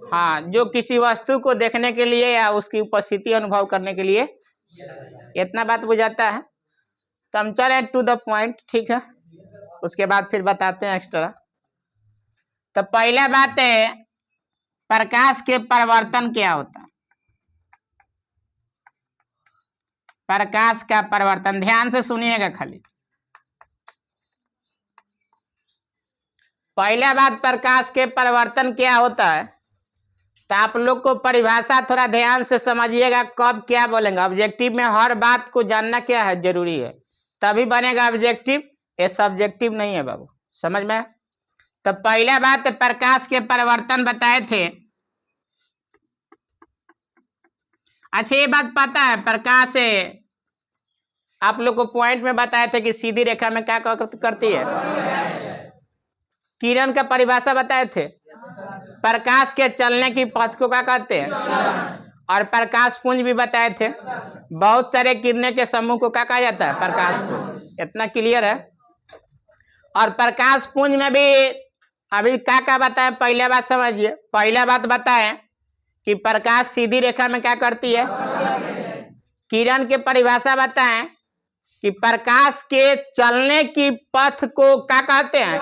हाँ, जो किसी वस्तु को देखने के लिए या उसकी उपस्थिति अनुभव करने के लिए, इतना बात बुझाता है। तो हम चले टू द पॉइंट, ठीक है, उसके बाद फिर बताते हैं एक्स्ट्रा। तो पहला बात है, प्रकाश के परिवर्तन क्या होता है। प्रकाश का परिवर्तन, ध्यान से सुनिएगा खाली। पहला बात, प्रकाश के परिवर्तन क्या होता है, तो आप लोग को परिभाषा थोड़ा ध्यान से समझिएगा, कब क्या बोलेंगे। ऑब्जेक्टिव में हर बात को जानना क्या है, जरूरी है, तभी बनेगा ऑब्जेक्टिव, ये सब्जेक्टिव नहीं है बाबू, समझ में। तो पहला बात, प्रकाश के परिवर्तन बताए थे। अच्छा, ये बात पता है, प्रकाश आप लोग को पॉइंट में बताए थे कि सीधी रेखा में क्या करती है, किरण का परिभाषा बताए थे। प्रकाश के चलने की पथ को क्या कहते हैं, और प्रकाश पुंज भी बताए थे। बहुत सारे किरणें के समूह को क्या कहा जाता है, प्रकाश पुंज। इतना क्लियर है। और प्रकाश पुंज में भी अभी क्या बताए, पहला बात समझिए। पहला बात बताए कि प्रकाश सीधी रेखा में क्या करती है, किरण के परिभाषा बताएं कि प्रकाश के चलने की पथ को क्या कहते हैं,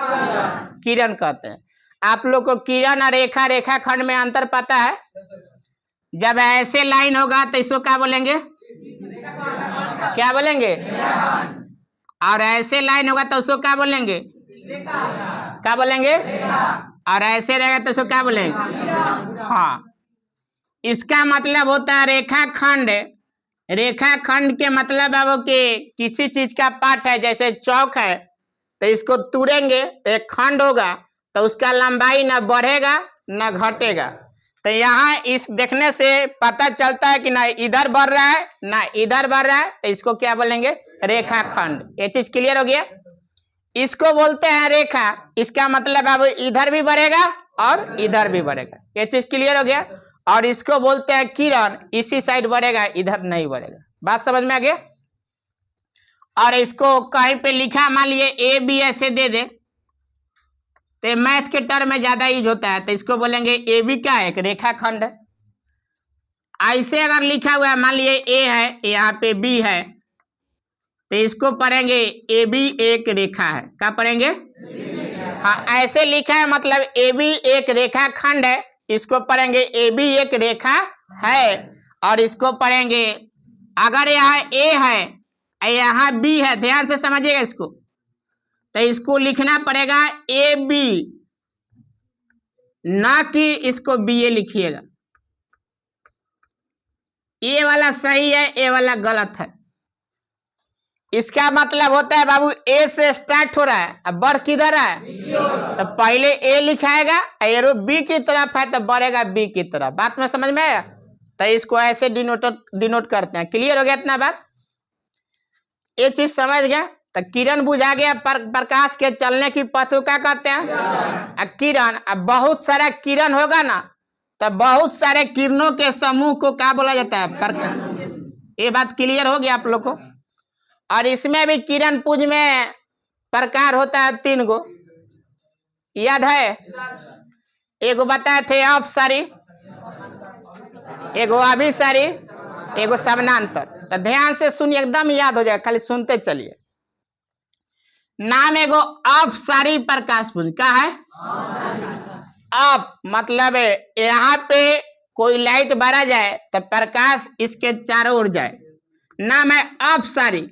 किरण कहते हैं। आप लोग को किरण और रेखा, रेखा खंड में अंतर पता है। जब ऐसे लाइन होगा तो इसको क्या बोलेंगे, क्या बोलेंगे, और ऐसे लाइन होगा तो उसको क्या बोलेंगे, क्या बोलेंगे, और ऐसे रहेगा तो उसको क्या बोलेंगे। हाँ, इसका मतलब होता है रेखा खंड। रेखा खंड के मतलब है वो कि किसी चीज का पार्ट है, जैसे चौक है तो इसको तोड़ेंगे तो एक खंड होगा, तो उसका लंबाई ना बढ़ेगा ना घटेगा। तो यहाँ इस देखने से पता चलता है कि ना इधर बढ़ रहा है ना इधर बढ़ रहा है, तो इसको क्या बोलेंगे, रेखा खंड। ये चीज क्लियर हो गया। इसको बोलते हैं रेखा, इसका मतलब अब इधर भी बढ़ेगा और इधर भी बढ़ेगा। ये चीज क्लियर हो गया। और इसको बोलते हैं किरण, इसी साइड बढ़ेगा, इधर नहीं बढ़ेगा। बात समझ में आ गया। और इसको कहीं पे लिखा, मान लिए ए बी ऐसे दे दे, तो मैथ के टर्म में ज्यादा यूज होता है, तो इसको बोलेंगे ए बी क्या है, एक रेखा खंड है। ऐसे अगर लिखा हुआ है, मान लिए ए है, यहाँ पे बी है, तो इसको पढ़ेंगे ए बी एक रेखा है। क्या पढ़ेंगे, हाँ, ऐसे लिखा है मतलब ए बी एक रेखा खंड है, इसको पढ़ेंगे ए बी एक रेखा है। और इसको पढ़ेंगे, अगर यहाँ ए है यहाँ बी है, ध्यान से समझिएगा इसको, तो इसको लिखना पड़ेगा ए बी, ना कि इसको बी ए लिखिएगा। ए वाला सही है, ए वाला गलत है। इसका मतलब होता है बाबू, ए से स्टार्ट हो रहा है, अब बढ़ किधर है, तो पहले ए लिखाएगा, एरो बी की तरफ है तो बढ़ेगा बी की तरफ। बात में समझ में आया। तो इसको ऐसे डिनोट करते हैं। क्लियर हो गया इतना बात, ये चीज समझ गया। तो किरण बुझा गया, प्रकाश के चलने की पथ को क्या कहते हैं, किरण। अब बहुत सारा किरण होगा ना, तो बहुत सारे किरणों के समूह को क्या बोला जाता है, प्रकाश। ये बात क्लियर हो गया आप लोग को। और इसमें भी किरण पुंज में प्रकार होता है 3 गो, याद है। एगो बताए थे अपसारी, एगो अभिसारी, एगो समानांतर। तो ध्यान से सुनिए, एकदम याद हो जाएगा, खाली सुनते चलिए। नाम एगो अपसारी प्रकाश पुंज का है। अप मतलब यहाँ पे कोई लाइट बरा जाए तो प्रकाश इसके चारों ओर जाए, नाम है अपसारी।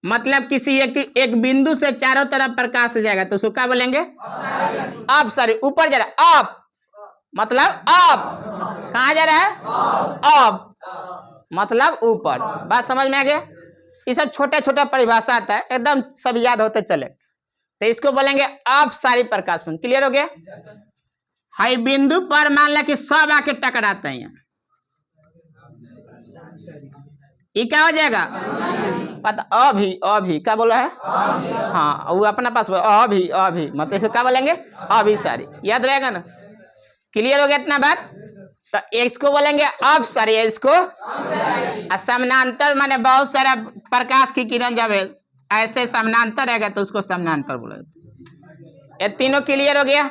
मतलब किसी एक बिंदु से चारों तरफ प्रकाश जाएगा तो उसको क्या बोलेंगे, अपसारी। ऊपर जा रहा है, अप मतलब अप, कहाँ जा रहा है, अप मतलब ऊपर। बात समझ में आ गया। ये सब छोटा छोटा परिभाषा आता है, एकदम सब याद होते चले। तो इसको बोलेंगे अपसारी प्रकाश पुंज। क्लियर हो गया। हाई बिंदु पर मान ला कि सब आके टकराते हैं, ये क्या हो जाएगा, पता अभी क्या बोला है, हाँ, वो अपना पास अभी मतलब इसको क्या बोलेंगे, अभिसारी। याद रहेगा ना। क्लियर हो गया इतना बात। तो इसको बोलेंगे अपसारी, इसको समानांतर, माने बहुत सारा प्रकाश की किरण जब ऐसे समानांतर रहेगा तो उसको समानांतर बोलेंगे। ये तीनों क्लियर हो गया?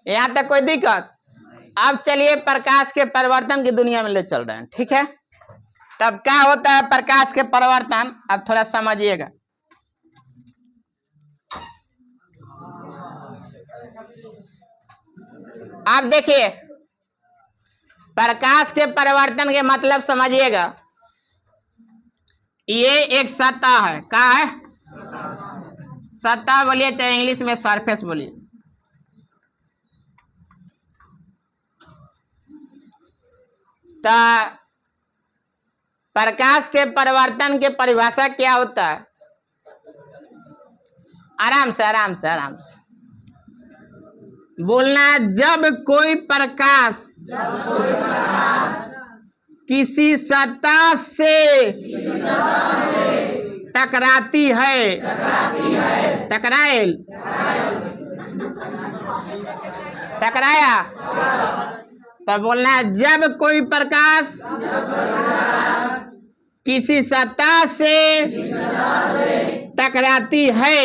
यहां तक कोई दिक्कत? अब चलिए प्रकाश के परिवर्तन की दुनिया में ले चल रहे हैं, ठीक है? तब क्या होता है प्रकाश के परिवर्तन, अब थोड़ा समझिएगा। आप देखिए प्रकाश के परिवर्तन के मतलब समझिएगा। ये एक सतह है, क्या है? सतह बोलिए चाहे इंग्लिश में सरफेस बोलिए। तो प्रकाश के परिवर्तन के परिभाषा क्या होता है? आराम से आराम से आराम से बोलना। जब कोई प्रकाश किसी सतह से टकराती है, टकराएल, टकराया, तो बोलना है जब कोई प्रकाश किसी सतह से टकराती है,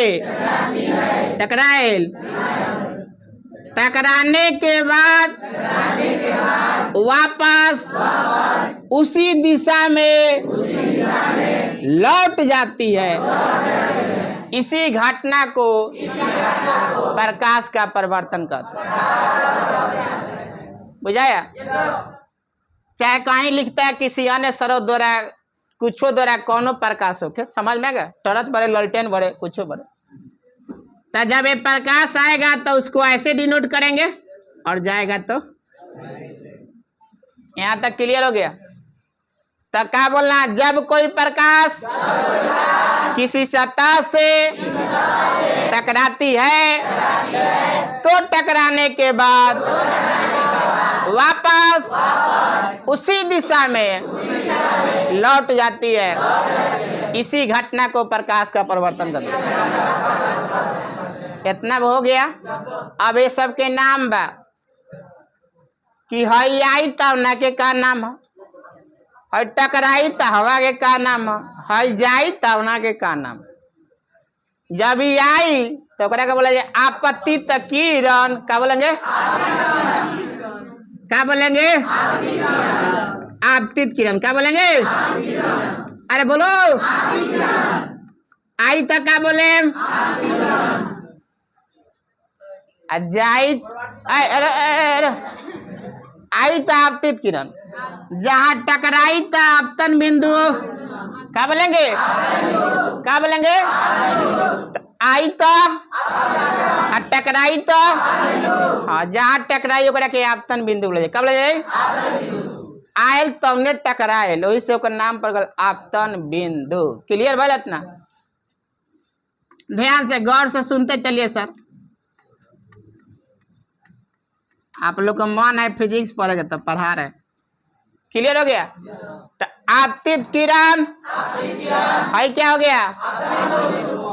टकराएल, टकराने के बाद वापस उसी दिशा में लौट जाती है, इसी घटना को प्रकाश का परिवर्तन कहते हैं। बुझाया? चाहे कहीं लिखता है किसी अन्य स्रोत द्वारा, कुछो द्वारा कोनो प्रकाश हो के, समझ में गया? टॉर्च बड़े, लालटेन बड़े, कुछो बड़े। तो जब ये प्रकाश आएगा तो उसको ऐसे डिनोट करेंगे और जाएगा तो यहां तक क्लियर हो गया? तो क्या बोलना? जब कोई प्रकाश किसी सतह से टकराती है तो टकराने के बाद वापस उसी दिशा में लौट जाती है, इसी घटना को प्रकाश का परिवर्तन कहते हैं। इतना हो गया। अब ये सब के नाम बा कि हई आई तब ना के का नाम है, हई टकराई त हवा के का नाम है, हई जाई तब ना के का नाम। जब ही आई तो ओकरा के बोला जाए आपतित किरण। क्या बोलेंगे? क्या बोलेंगे? आपतित किरण। क्या बोलेंगे? अरे बोलो। आई तक क्या बोले? जाई, अरे आई तो आपतित किरण। जहां टकराई तो आपतन बिंदु। क्या बोलेंगे? क्या बोलेंगे? आई तो टकराई तो, हाँ जहां टकराई ओकरा के आपतन बिंदु बोले। कब बोले जाए? आयल तबने टकरायल, वही से ओकर नाम पर गल आपतन बिंदु। क्लियर भइल? इतना ध्यान से गौर से सुनते चलिए सर। आप लोग का मन है फिजिक्स पढ़ेगा तो पढ़ा रहे। क्लियर हो गया? तो आपतित किरण है क्या हो गया?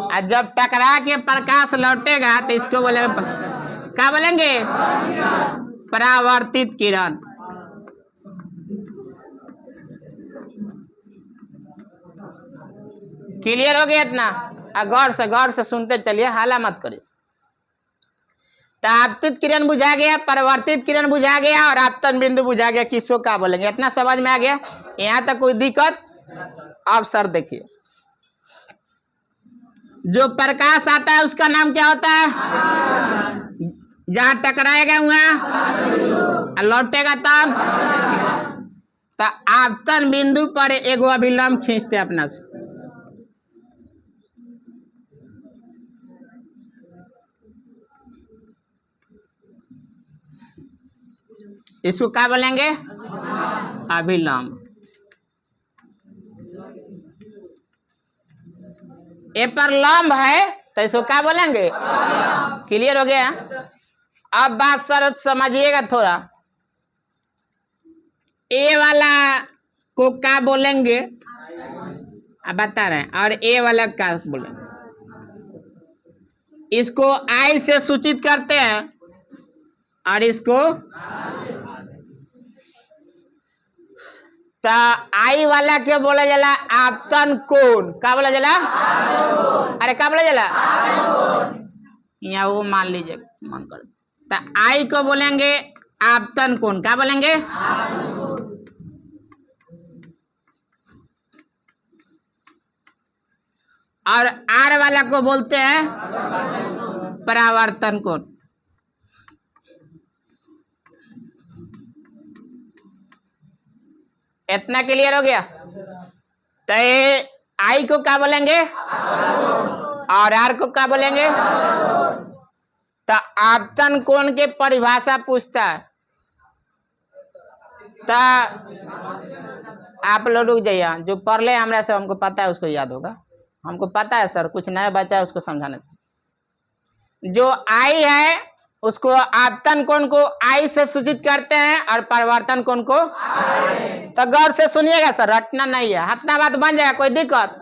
और जब टकरा के प्रकाश लौटेगा तो इसको बोले, क्या बोलेंगे? परावर्तित किरण। क्लियर हो गया? इतना गौर से सुनते चलिए, हाला मत करिए। तो आपतित किरण बुझा गया, परिवर्तित किरण बुझा गया और आपतन बिंदु बुझा गया। किसको क्या बोलेंगे? इतना समझ में आ गया? यहां तक कोई दिक्कत? अब सर देखिए, जो प्रकाश आता है उसका नाम क्या होता है? जहां टकराएगा वहां लौटेगा तब। तो आपतन बिंदु पर एगो अभिलंब खींचते अपना से। इसको क्या बोलेंगे? अभिलंब। ए पर लंब है तो इसको क्या बोलेंगे? क्लियर हो गया? अब बात सर समझिएगा थोड़ा। ए वाला को क्या बोलेंगे? अब बता रहे हैं। और ए वाला क्या बोलेंगे? इसको आई से सूचित करते हैं और इसको तो आई वाला के बोला जाला आपतन कोण। क्या बोला जाला? अरे क्या बोला जाला? या वो मान लीजिए मन कर, तो आई को बोलेंगे आपतन कोण। क्या बोलेंगे? और आर वाला को बोलते हैं परावर्तन कोण। इतना क्लियर हो गया? तो ये आई को क्या बोलेंगे और आर को क्या बोलेंगे? तो आपतन कोण के परिभाषा पूछता है, तो आप लोग रुक जाइए, जो पढ़ ले हमरा से हमको पता है उसको याद होगा, हमको पता है सर, कुछ नया बचा है उसको समझाने। जो आई है उसको आपतन कोण को आई से सूचित करते हैं और परिवर्तन कोण को। तो गौर से सुनिएगा सर, रटना नहीं है, हतना बात बन जाएगा, कोई दिक्कत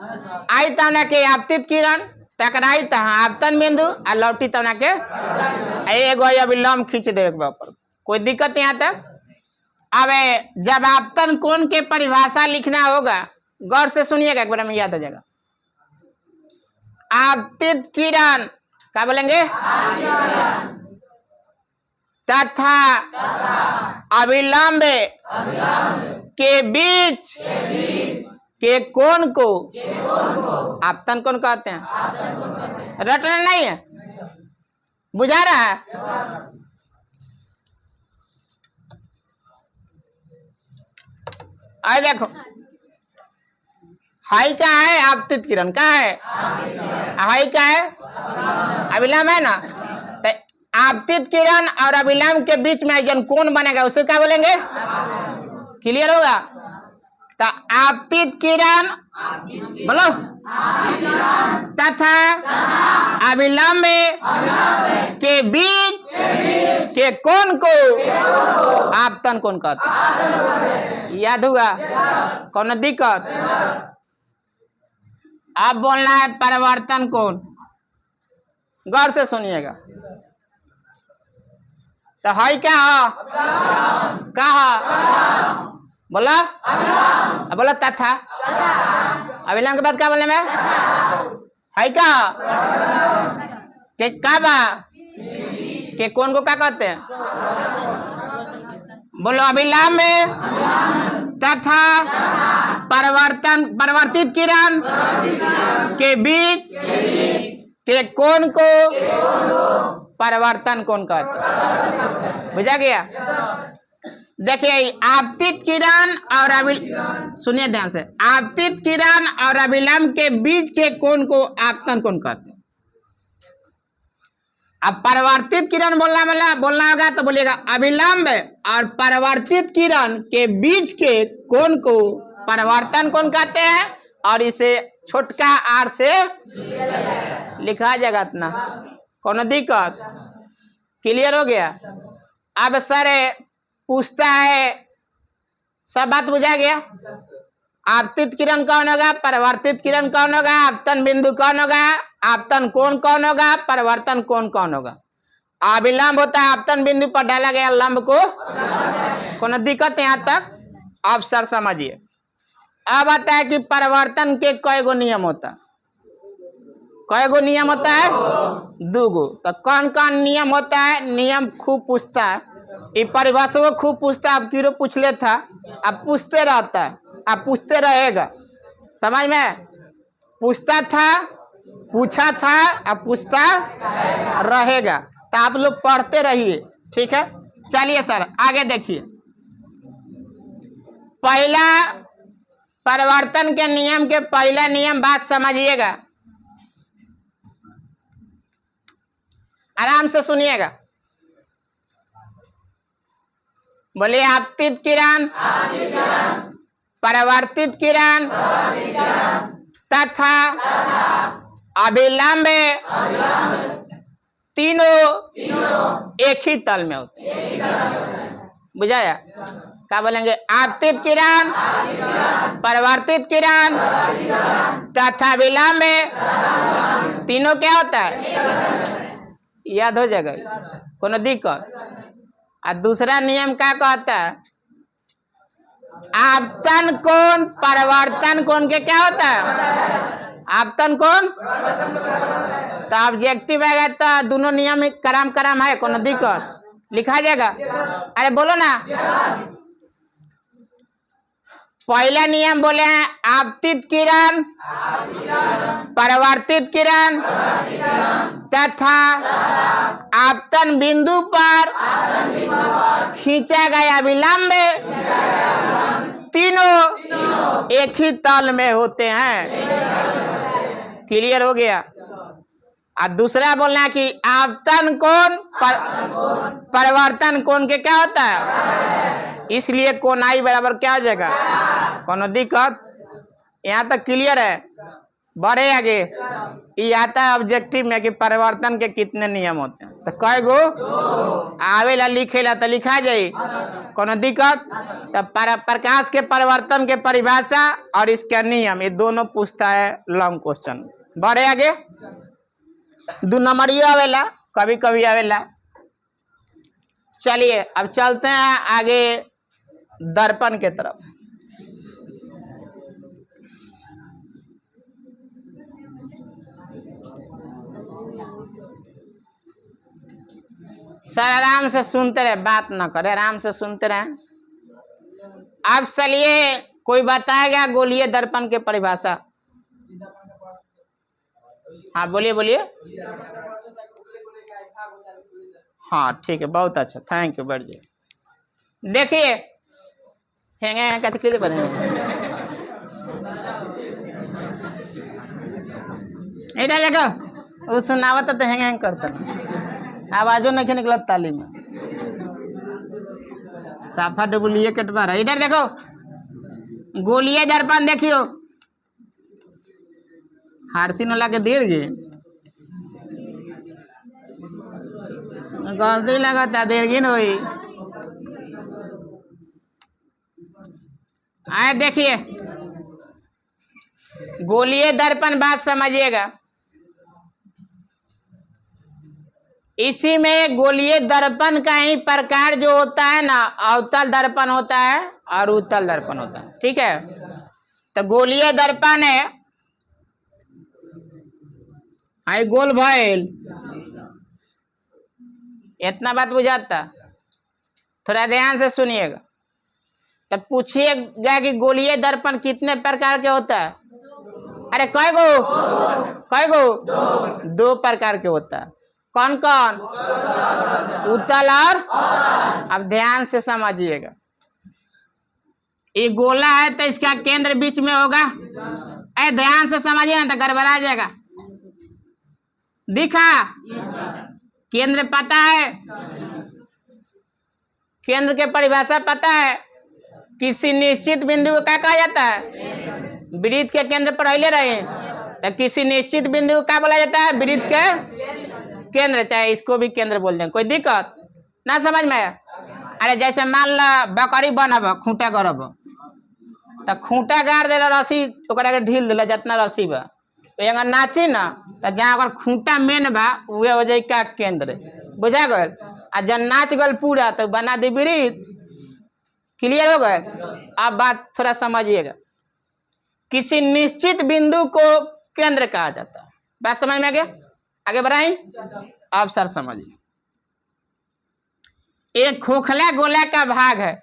आई तब के आपतित किरण टकराई तो आपतन बिंदु और लौटी तब के एगो अभी लम खींच दे ऊपर, कोई दिक्कत यहाँ तक। अब जब आपतन कोण के परिभाषा लिखना होगा, गौर से सुनिएगा, एक बार में याद हो जाएगा। आपतित किरण क्या बोलेंगे? तथा अभिलंब के बीच के कोण को आपतन कोण कहते हैं। रटना नहीं है, बुझा रहा है? आए देखो, हाई का है आपतित किरण, का है हाई का है अभिलंब है ना। तो आपतित किरण और अभिलंब के बीच में जन कोण बनेगा उसे क्या बोलेंगे? क्लियर होगा? तो आपतित किरण बोलो तथा अभिलंब के बीच के कोण को आपतन कोण कहते हैं। याद हुआ? कौन दिक्कत? अब बोलना है परिवर्तन कोण। गौर से सुनिएगा। तो हाई क्या हो? कहा बोला? बोला तथा अभिलंब के बाद क्या बोलने में? हाई का के काबा के कोण को क्या कहते हैं? बोलो अभिलंब तथा परिवर्तित किरण के बीच के कोण को परिवर्तन कोण कहते हैं। बुझा गया? देखिए, आपतित किरण और सुनिए ध्यान से, आपतित किरण और अभिलंब के बीच के कोण को आपतन कोण कहते हैं। अब परिवर्तित किरण बोलना होगा तो बोलिएगा अभिलंब और परिवर्तित किरण के बीच के कोण को परिवर्तन कोण कहते हैं, और इसे छोटका आर से लिखा जाएगा। इतना कौन दिक्कत? क्लियर हो गया? अब सर पूछता है, सब बात बुझा गया? आपतित किरण कौन होगा, परिवर्तित किरण कौन होगा, आपतन बिंदु कौन होगा, आपतन कोण कौन होगा, परिवर्तन कोण कौन होगा। अभिलंब होता है आपतन बिंदु पर डाला गया लंब को। कौन दिक्कत यहाँ तक? अब सर समझिए। अब आता है कि परिवर्तन के कई गो नियम होता है। कई गो नियम होता है? 2 गो। तो कौन कौन नियम होता है? नियम खूब पूछता है, ये परिभाषा खूब पूछता है। अब क्यों पूछ ले था, अब पूछते रहता है, अब पूछते रहेगा। समझ में? पूछता था, पूछा था, अब पूछता रहेगा। तो आप लोग पढ़ते रहिए, ठीक है? चलिए सर आगे देखिए। पहला परिवर्तन के नियम के पहला नियम बात समझिएगा, आराम से सुनिएगा। बोलिए आपतित किरण, परिवर्तित किरण तथा अभिलंब तीनों एक ही तल में होते हैं। बुझाया? क्या बोलेंगे? आपतित किरण, परिवर्तित किरण तथा अभिलंब तीनों क्या होता है? याद हो जाएगा, कोनो दिक्कत? और दूसरा नियम क्या कहता है? आपतन कोण परिवर्तन कोण के क्या होता है? आपतन कोण तो ऑब्जेक्टिव आएगा तो दोनों नियम कराम कराम है, कोनो दिक्कत लिखा जाएगा। अरे बोलो ना, पहला नियम बोले हैं आपतित किरण, परावर्तित किरण तथा आपतन बिंदु पर खींचा गया विलंब तीनों एक ही तल में होते हैं। क्लियर हो गया। और दूसरा बोलना है कि आपतन कोण परिवर्तन कोण के क्या होता है, इसलिए कोणाई बराबर क्या हो जाएगा, कोनो दिक्कत। यहाँ तक क्लियर है। बढ़े आगे, ये आता है ऑब्जेक्टिव में कि परिवर्तन के कितने नियम होते हैं। तो कई गो आवेला लिखेला तो लिखा जाये, कोनो दिक्कत। तो प्रकाश के परिवर्तन के परिभाषा और इसका नियम, ये दोनों पूछता है लॉन्ग क्वेश्चन। बढ़े आगे, 2 नंबर आवेला, कभी कभी आवेला। चलिए अब चलते हैं आगे दर्पण के तरफ। सर आराम से सुनते रहे, बात ना करे, आराम से सुनते रहे। अब चलिए कोई बताएगा गोलीय दर्पण के परिभाषा। हाँ बोलिए बोलिए। हाँ ठीक है, बहुत अच्छा, थैंक यू, बढ़ जाइए। देखिए हेंगे कहते के लिए बने इधर देखो, वो सुनावत तो हेंगे हेंग करता, आवाजों नहीं निकलत ताली में, साफा डुप्लीकेट बार। इधर देखो गोलीय दर्पण देखियो, हारसी न लाके देर गे गलती लगता देर गिन हुई। आए देखिए गोलीय दर्पण, बात समझिएगा। इसी में गोलीय दर्पण का ही प्रकार जो होता है ना, अवतल दर्पण होता है और उत्तल दर्पण होता है, ठीक है। तो गोलीय दर्पण है, आई गोल भैल, इतना बात बुझाता, थोड़ा ध्यान से सुनिएगा। तब पूछिएगा कि गोलीय दर्पण कितने प्रकार के होता है। अरे कई गो 2 प्रकार के होता है। कौन कौन, उत्तल और, अब ध्यान से समझिएगा। ये गोला है तो इसका केंद्र बीच में होगा। अरे ध्यान से समझिए ना तो गड़बड़ा जाएगा। दिखा, केंद्र पता है, केंद्र के परिभाषा पता है। किसी निश्चित बिंदु को क्या कहा जाता है, वृत्त के केंद्र पर अहिले रहे तो किसी निश्चित बिंदु को क्या बोला जाता है, वृत्त के केंद्र। चाहे इसको भी केंद्र बोल दें, कोई दिक्कत ना, समझ में। अरे जैसे मान ला बकरी बनब, खूंटा गड़ब, तो खूंटा गाड़ देला रस्सी, ओकरा के ढील देला जितना रस्सी बा, तो अगर नाची ना तो जहाँ अगर खूंटा मेन बा उहे हो जाए का केंद्र, बुझा गए। आ जब नाच गल पूरा तो बना दी वृत्त। क्लियर हो गए। अब बात थोड़ा समझिएगा। किसी निश्चित बिंदु को केंद्र कहा जाता है, बात समझ में आ गया। आगे बढ़ाई, अब सर समझिए। एक खोखला गोला का भाग है,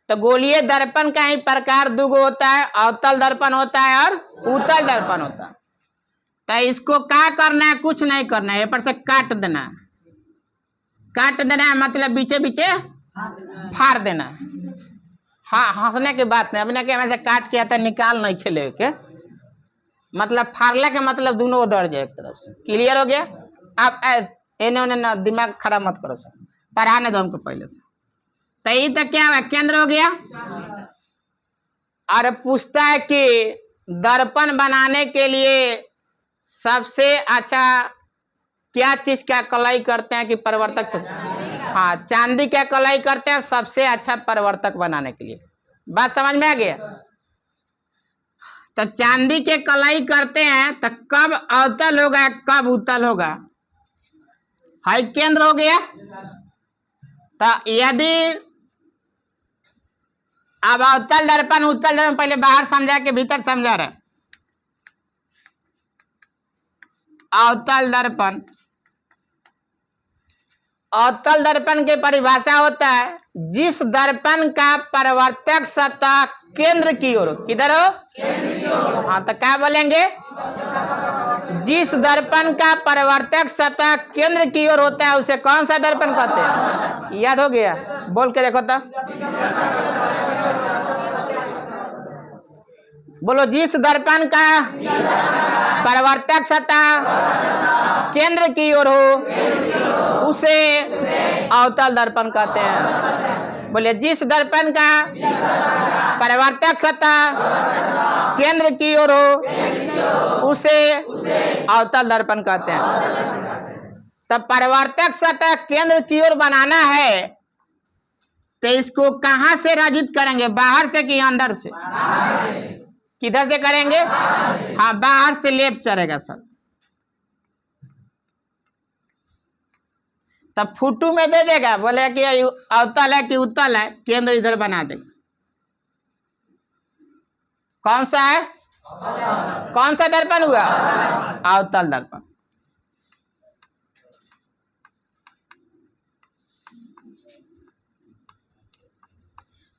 तो गोलीय दर्पण का ही प्रकार 2 गो होता है, अवतल दर्पण होता है और उत्तल दर्पण होता है। तो इसको क्या करना है, कुछ नहीं करना है, पर से काट देना है। काट देना है मतलब बीचे बीचे फाड़ देना है। हाँ, हंसने की बात नहीं, अपने के से काट के आता निकाल नहीं खेले के, मतलब फाड़ला के मतलब दोनों उधर जाए एक तरफ से। क्लियर हो गया। आप एने ओने ना दिमाग खराब मत करो सर, पढ़ाने दो हमको पहले से। तो ये तो क्या हुआ, केंद्र हो गया। और पूछता है कि दर्पण बनाने के लिए सबसे अच्छा क्या चीज का कलाई करते हैं कि परिवर्तक से, हाँ चांदी का कलाई करते हैं सबसे अच्छा परिवर्तक बनाने के लिए। बात समझ में आ गया। तो चांदी के कलाई करते हैं तो कब अवतल होगा कब उत्तल होगा, हाई केंद्र हो गया। तो यदि अब अवतल दर्पण उत्तल दर्पण पहले बाहर समझा के भीतर समझा रहे। अवतल दर्पण। अवतल दर्पण की परिभाषा होता है जिस दर्पण का परावर्तक सतह केंद्र की ओर, किधर हो, केंद्र की ओर। हाँ तो क्या बोलेंगे, जिस दर्पण का परावर्तक सतह केंद्र की ओर होता है उसे कौन सा दर्पण कहते हैं? याद हो गया, बोल के देखो तो, बोलो। जिस दर्पण का परावर्तक सतह केंद्र की ओर हो उसे अवतल दर्पण कहते हैं। बोले, जिस दर्पण का परावर्तक सतह केंद्र की ओर हो उसे अवतल दर्पण कहते हैं। तब परावर्तक सतह केंद्र की ओर बनाना है तो इसको कहां से रजित करेंगे, बाहर से कि अंदर से? किधर से करेंगे? हाँ, बाहर से लेप चढ़ेगा सर। तब फुटू में दे देगा, बोले कि अवतल है कि उत्तल है, केंद्र इधर बना देगा। कौन सा है, कौन सा दर्पण हुआ? अवतल दर्पण।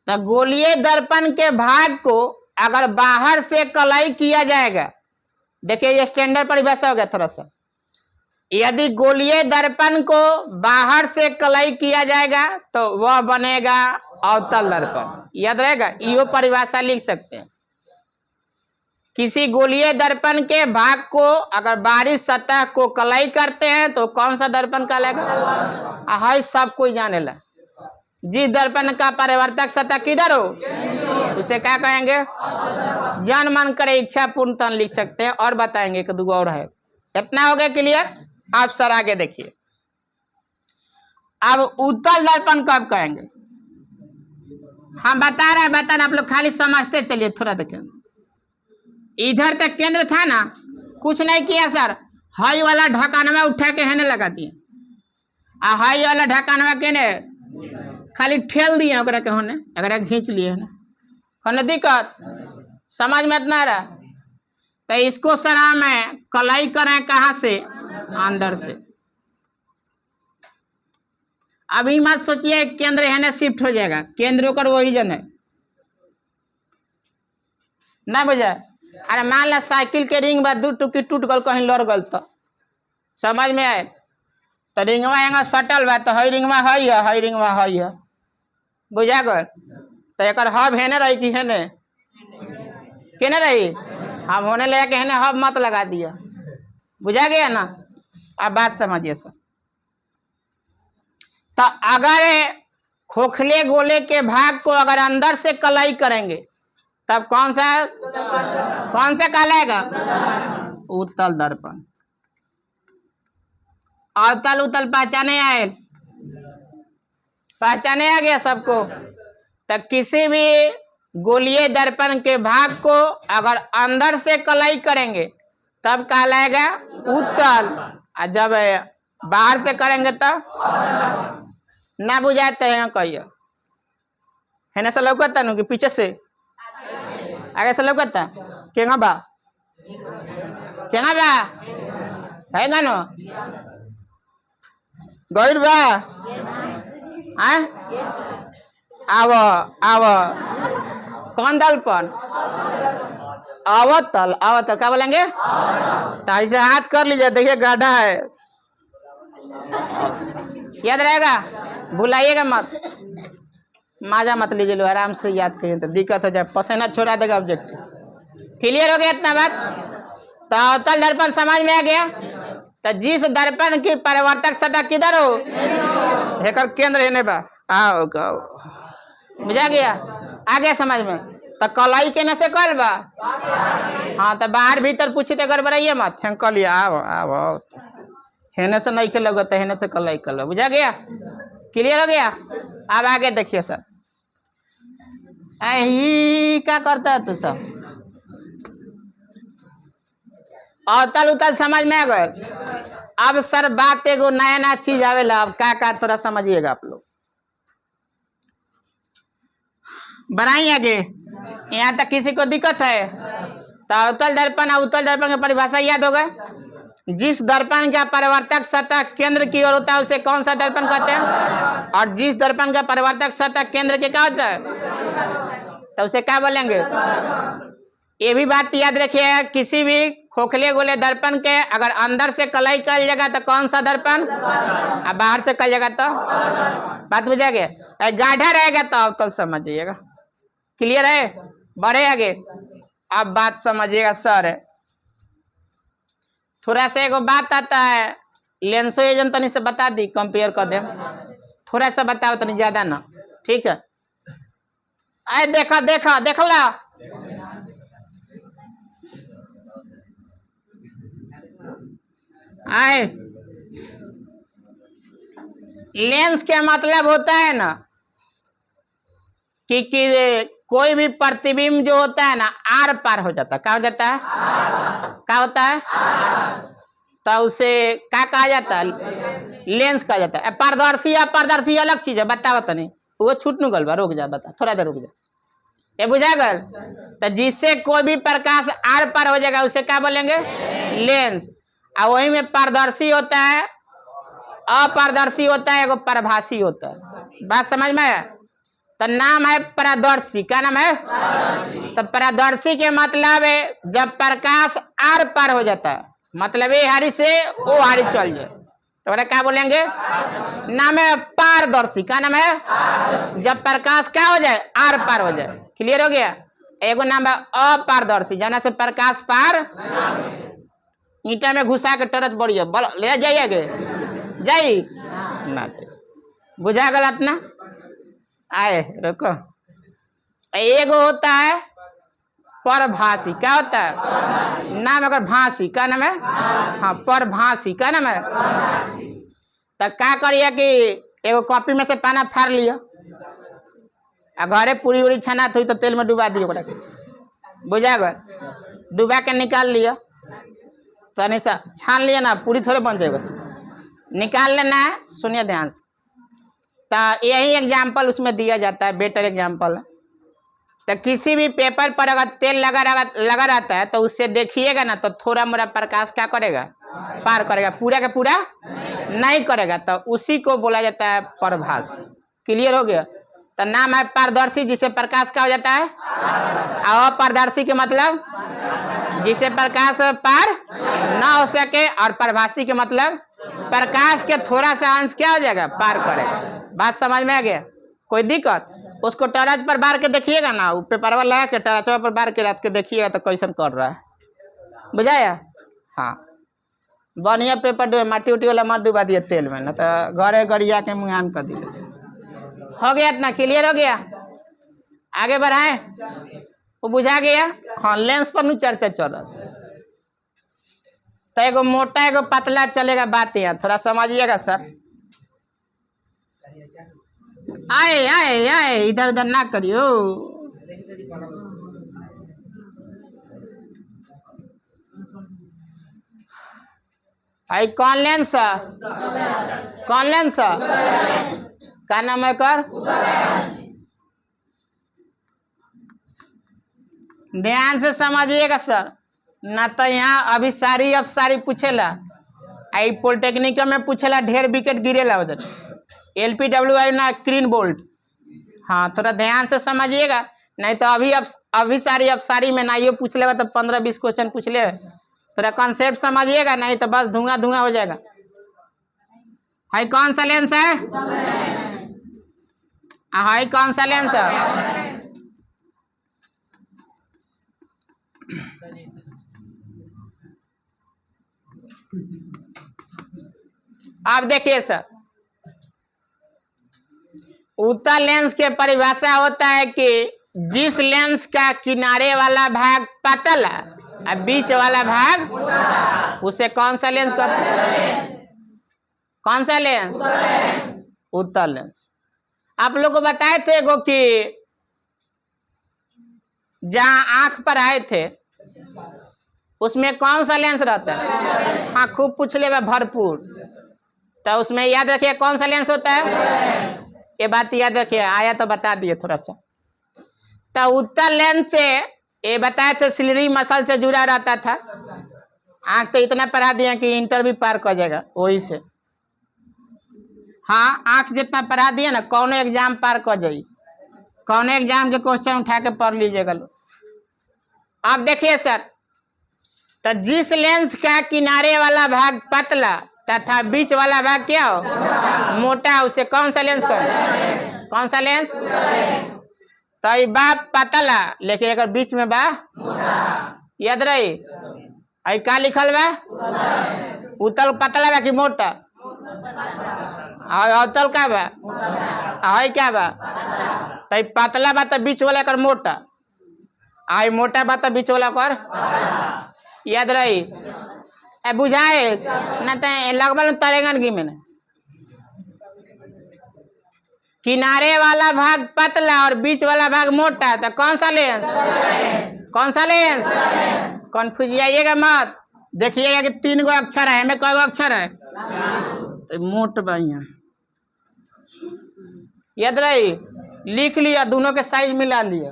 तो गोलीय दर्पण के भाग को अगर बाहर से कलाई किया जाएगा, देखिए ये स्टैंडर्ड परिभाषा हो गया थोड़ा सा। यदि गोलीय दर्पण को बाहर से कलाई किया जाएगा तो वह बनेगा अवतल दर्पण। याद रहेगा, यो परिभाषा लिख सकते हैं। किसी गोलीय दर्पण के भाग को अगर बाहरी सतह को कलाई करते हैं तो कौन सा दर्पण कहलाएगा? हाई सब कोई जाने ला। जिस दर्पण का परावर्तक सतह किधर हो उसे क्या कहेंगे? जन मन करे इच्छा पूर्ण तन लिख सकते हैं। और बताएंगे कि दो और है। इतना हो गया क्लियर? आप सर आगे देखिए। अब उत्तल दर्पण कब कहेंगे? हम बता रहे हैं, बताना, आप लोग खाली समझते चलिए। थोड़ा देखें, इधर तक केंद्र था ना, कुछ नहीं किया सर, हाई वाला ढकानवा उठा के हेने लगा दिए, हाई वाला ढकानवा के ने खाली ठेल दिए ओकरा के होने, अगर खींच लिए है ना, होने दिक्कत समझ में इतना रहा। तो इसको सर मैं कलाई करें कहाँ से? अंदर से। अभी मत सोचिए केंद्र है शिफ्ट हो जाएगा, केंद्र होकर वही जन है ना, बुझा? अरे मान ला साइकिल के रिंग बाद 2 टुकी टूट गल, कहीं लड़ गल तो समझ में आए? तो रिंगवा यहाँ सटल बा, तो हई रिंगवा हई है, हई रिंगवा हई है, बुझा गल? तो एक हब हेने रही कि हेने केने रही? हम होने लगा कि हेने हब मत लगा दिया, बुझा गया ना? अब बात समझिए सर। तो अगर खोखले गोले के भाग को अगर अंदर से कलाई करेंगे तब कौन सा कहलाएगा? उत्तल दर्पण। अवतल उत्तल पहचाने आए? पहचाने आ गया सबको? तो किसी भी गोलीय दर्पण के भाग को अगर अंदर से कलाई करेंगे तब कहलाएगा उत्तल, और जब बाहर से करेंगे तब ना बुझाते हैं। कहिए है ना, से लौकता नु कि पीछे से आगे से लौकता? केगा बा, केगा बा है गानो गौर बा? आवो आवो, कौन दर्पण? अवतल। अवतल क्या बोलेंगे? तो ऐसे हाथ कर लीजिए, देखिए गाढ़ा है, याद रहेगा, भुलाइएगा मत, माजा मत लीजिए, लो आराम से याद करिए, तो दिक्कत हो जाए, पसीना छोड़ा देगा ऑब्जेक्ट। क्लियर हो गया इतना बात? तो अवतल दर्पण समझ में आ गया। तो जिस दर्पण की परावर्तक सतह किधर हो, हेकर केंद्र है बा, आओ बुझा गया? आ गया समझ में? तो कलाई के न से कर बा, हाँ, तो बाहर भीतर पूछी तो गड़बड़ाइए मत, हम कह लिया आओ आओ, हेने से नहीं खेलोगे तो हेने से कलाई कर लो, बुझा गया? क्लियर हो गया? अब आगे देखिए सर, ही क्या करता है तू सब? अवतल उतल समझ में आ गए? अब सर बात एगो नया नया चीज आवेला, अब क्या थोड़ा समझिएगा आप लोग। बढ़ाई आगे, यहाँ तक किसी को दिक्कत है? तो अवतल दर्पण और उत्तल दर्पण की परिभाषा याद हो गए? जिस दर्पण का परिवर्तक सतह केंद्र की ओर होता है उसे कौन सा दर्पण कहते हैं? और जिस दर्पण का परिवर्तक सतह केंद्र के क्या होता है तो उसे क्या बोलेंगे? ये भी बात याद रखिएगा, किसी भी खोखले गोले दर्पण के अगर अंदर से कलाई कल जाएगा तो कौन सा दर्पण, और बाहर से कल जाएगा तो बात बुझा गया। गाढ़ा रहेगा तो अवतल समझिएगा। क्लियर है? बढ़े आगे, अब बात समझिएगा सर। थोड़ा सा एगो बात आता है, लेंसो एजन तनी से बता दी, कंपेयर कर दे, थोड़ा सा बताओ तनी, ज्यादा ना, ठीक है? आए देखा देखा देख ला, आए लेंस के मतलब होता है ना कि कोई भी प्रतिबिंब जो होता है ना आर पार हो जाता है। क्या हो जाता है? क्या होता है? तो उसे क्या कहा जाता है? लेंस कहा जाता है। पारदर्शी अपारदर्शी अलग चीज है, बताओ तो नहीं, वो छूट नु गल बा, रुक जा, बता थोड़ा देर रुक जा, ये बुझा गल? तो जिससे कोई भी प्रकाश आर पार हो जाएगा उसे क्या बोलेंगे? लेंस। और वही में पारदर्शी होता है, अपारदर्शी होता है, एगो परभाषी होता है। बात समझ में? तो नाम है पारदर्शी। क्या नाम है? तो पारदर्शी के मतलब है जब प्रकाश आर पार हो जाता है, मतलब ये हारी से वो हारी चल जाए तो क्या बोलेंगे? नाम है पारदर्शी। क्या नाम है? जब प्रकाश क्या हो जाए? आर पार हो जाए। क्लियर हो गया? एगो नाम है अपारदर्शी, जाना से प्रकाश पार ईटा में घुसा के टरत बढ़िया ले जाइए जाई ना जाए, बुझा गल अपना? आए रुको, एगो होता है परभाषी। क्या होता है? नाम अगर भाषी, क्या नाम है? हाँ, परभाषी। क्या नाम है? तो क्या करिए कि एगो कॉपी में से पाना फाड़ लिया, घरे पूरी उड़ी छना थी तो तेल में डुबा दिए, बुझा गए? डुबा के निकाल लिया, तो नहीं सा छान लिया ना, पूरी थोड़े बन जाएगा, निकाल लेना है। सुनिए ध्यान से, तो यही एग्जाम्पल उसमें दिया जाता है, बेटर एग्जाम्पल। तो किसी भी पेपर पर अगर तेल लगा रहता है तो उससे देखिएगा ना तो थोड़ा मोड़ा प्रकाश क्या करेगा? पार करेगा, पूरा का पूरा नहीं करेगा, तो उसी को बोला जाता है परभाषी। क्लियर हो गया? तो नाम है पारदर्शी, जिसे प्रकाश क्या हो जाता है? और अपारदर्शी के मतलब जिसे प्रकाश पार ना हो सके, और परभाषी के मतलब प्रकाश के थोड़ा सा अंश क्या हो जाएगा? पार करेगा। बात समझ में आ गया? कोई दिक्कत? उसको टॉर्च पर बार के देखिएगा ना, पेपर वाला लगा के टॉर्च पर बार के रात के देखिएगा तो कैसन कर रहा है, बुझाया? हाँ, बढ़िया पेपर माटी उटी वाला मत डुबा दिए तेल में, ना तो घरे गड़िया के मुहान कर दिए। हो गया इतना? क्लियर हो गया? आगे बढ़ाए, वो बुझा गया? हाँ, लेंस पर नु चर्चा चल रहा है। तो एगो मोटा एगो पतला चलेगा, बात यहाँ थोड़ा समझिएगा सर। आए आए आए, इधर उधर ना करियो। आई कौन लेंस? कौन लेंस? क्या नाम है कर? ध्यान से समझिएगा सर, ना तो यहाँ अभी सारी अफसारी पूछेला, आई पॉलिटेक्निक में पूछेला ढेर विकेट गिरेला उधर, LPWI ना क्रीन बोल्ट। हाँ, थोड़ा ध्यान से समझिएगा, नहीं तो अभी सारी अफसारी में ना ये पूछ लेगा तो 15-20 क्वेश्चन पूछ ले। थोड़ा कॉन्सेप्ट समझिएगा, नहीं तो बस धुआं धुआं हो जाएगा। हाई कौन सा लेंस है? हाई कौन सा लेंस है? आप देखिए सर, उत्तल लेंस के परिभाषा होता है कि जिस लेंस का किनारे वाला भाग पतला और बीच वाला भाग, उसे कौन सा लेंस कहते हैं? कौन सा लेंस? उत्तल लेंस। आप लोग को बताए थे एगो कि जहां आंख पर आए थे उसमें कौन सा लेंस रहता है? हाँ, खूब पूछ ले भरपूर। तो उसमें याद रखिए कौन सा लेंस होता है, ये बात याद रखिए, आया तो बता दिए थोड़ा सा। तो उत्तल लेंस से ये बताए थे सिलरी मसल से जुड़ा रहता था, आँख तो इतना पढ़ा दिया कि इंटर भी पार कर जाएगा वही से। हाँ, आँख जितना पढ़ा दिया ना, कौन एग्जाम पार कर जाई, कौन एग्जाम के क्वेश्चन उठा के पढ़ लीजिएगा लोग। आप देखिए सर, तो जिस लेंस का किनारे वाला भाग पतला तथा बीच वाला भाग क्या हो मोटा, उसे कौन सा लेंस कहे? कौन सा लेंस? तो ये बा पतला लेकिन अगर बीच में बा याद रही, आई का लिखल बा उतल पतला बा कि मोटा, अवतल का बा आई क्या बा, तो पतला बा तो बीच वाला कर मोटा, आई मोटा बा तो बीच वाला कर याद रही। बुझाए ना तो लगभग तरेगन की मैंने किनारे वाला भाग पतला और बीच वाला भाग मोटा, तो कौन सा लेंस? कौन सा लेंस? कन्फ्यूज जाइएगा मत। देखिएगा कि 3 गो अक्षर है, हमें कई अक्षर है तो मोट बढ़िया याद रही, लिख लिया, दोनों के साइज मिला लिया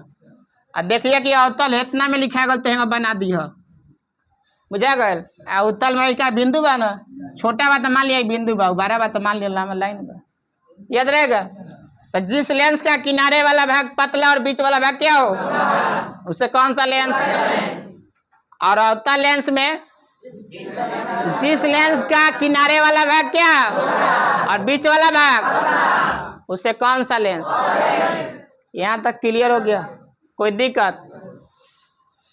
और देखिए कि अवतल इतना में लिखा गल तो बना दी है, बुझा गल। उत्तल में क्या बिंदु बा ना, छोटा बा तो मान लिया बिंदु बा, बड़ा बा तो मान लिया लाइन बा, याद रहेगा। तो जिस लेंस का किनारे वाला भाग पतला और बीच वाला भाग क्या हो उसे कौन सा लेंस? और अवतल लेंस में जिस लेंस का किनारे वाला भाग क्या और बीच वाला भाग उसे कौन सा लेंस? यहाँ तक क्लियर हो गया, कोई दिक्कत?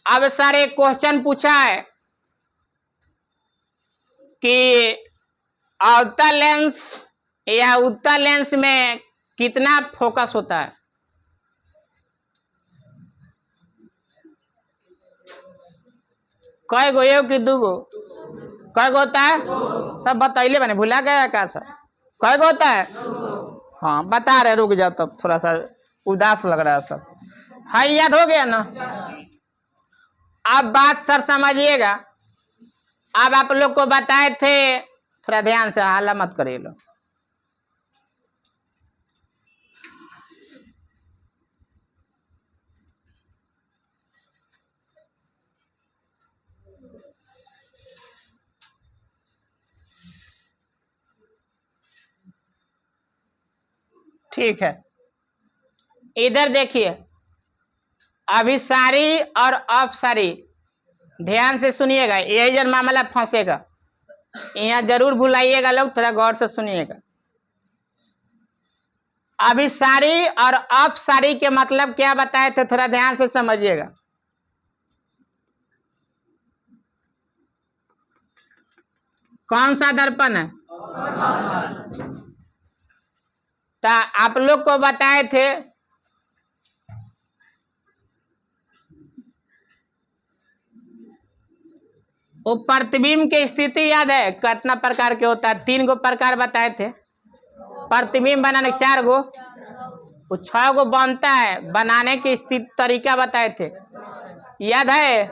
अब सर एक क्वेश्चन पूछा है कि अवतल लेंस या उत्तल लेंस में कितना फोकस होता है? कई गो, एक कि 2 गो? कई गो होता है? सब बताइले बने, भुला गया क्या सर? कई गो होता है? हाँ बता रहे, रुक जाओ तब, थोड़ा सा उदास लग रहा है सब। हाँ याद हो गया ना? अब बात सर समझिएगा, अब आप लोग को बताए थे, थोड़ा ध्यान से, हाला मत करिए लो। ठीक है, इधर देखिए, अभिसारी और अपसारी ध्यान से सुनिएगा, यही जन मामला फंसेगा, यहाँ जरूर भुलाइएगा लोग, थोड़ा गौर से सुनिएगा। अभिसारी और अपसारी के मतलब क्या बताए थे, थोड़ा ध्यान से समझिएगा। कौन सा दर्पण है? तो आप लोग को बताए थे वो प्रतिबिंब की स्थिति याद है कितना प्रकार के होता है? 3 गो प्रकार बताए थे प्रतिबिंब बनाने, 4 गो, वो 6 गो बनता है, बनाने की स्थिति तरीका बताए थे, याद है?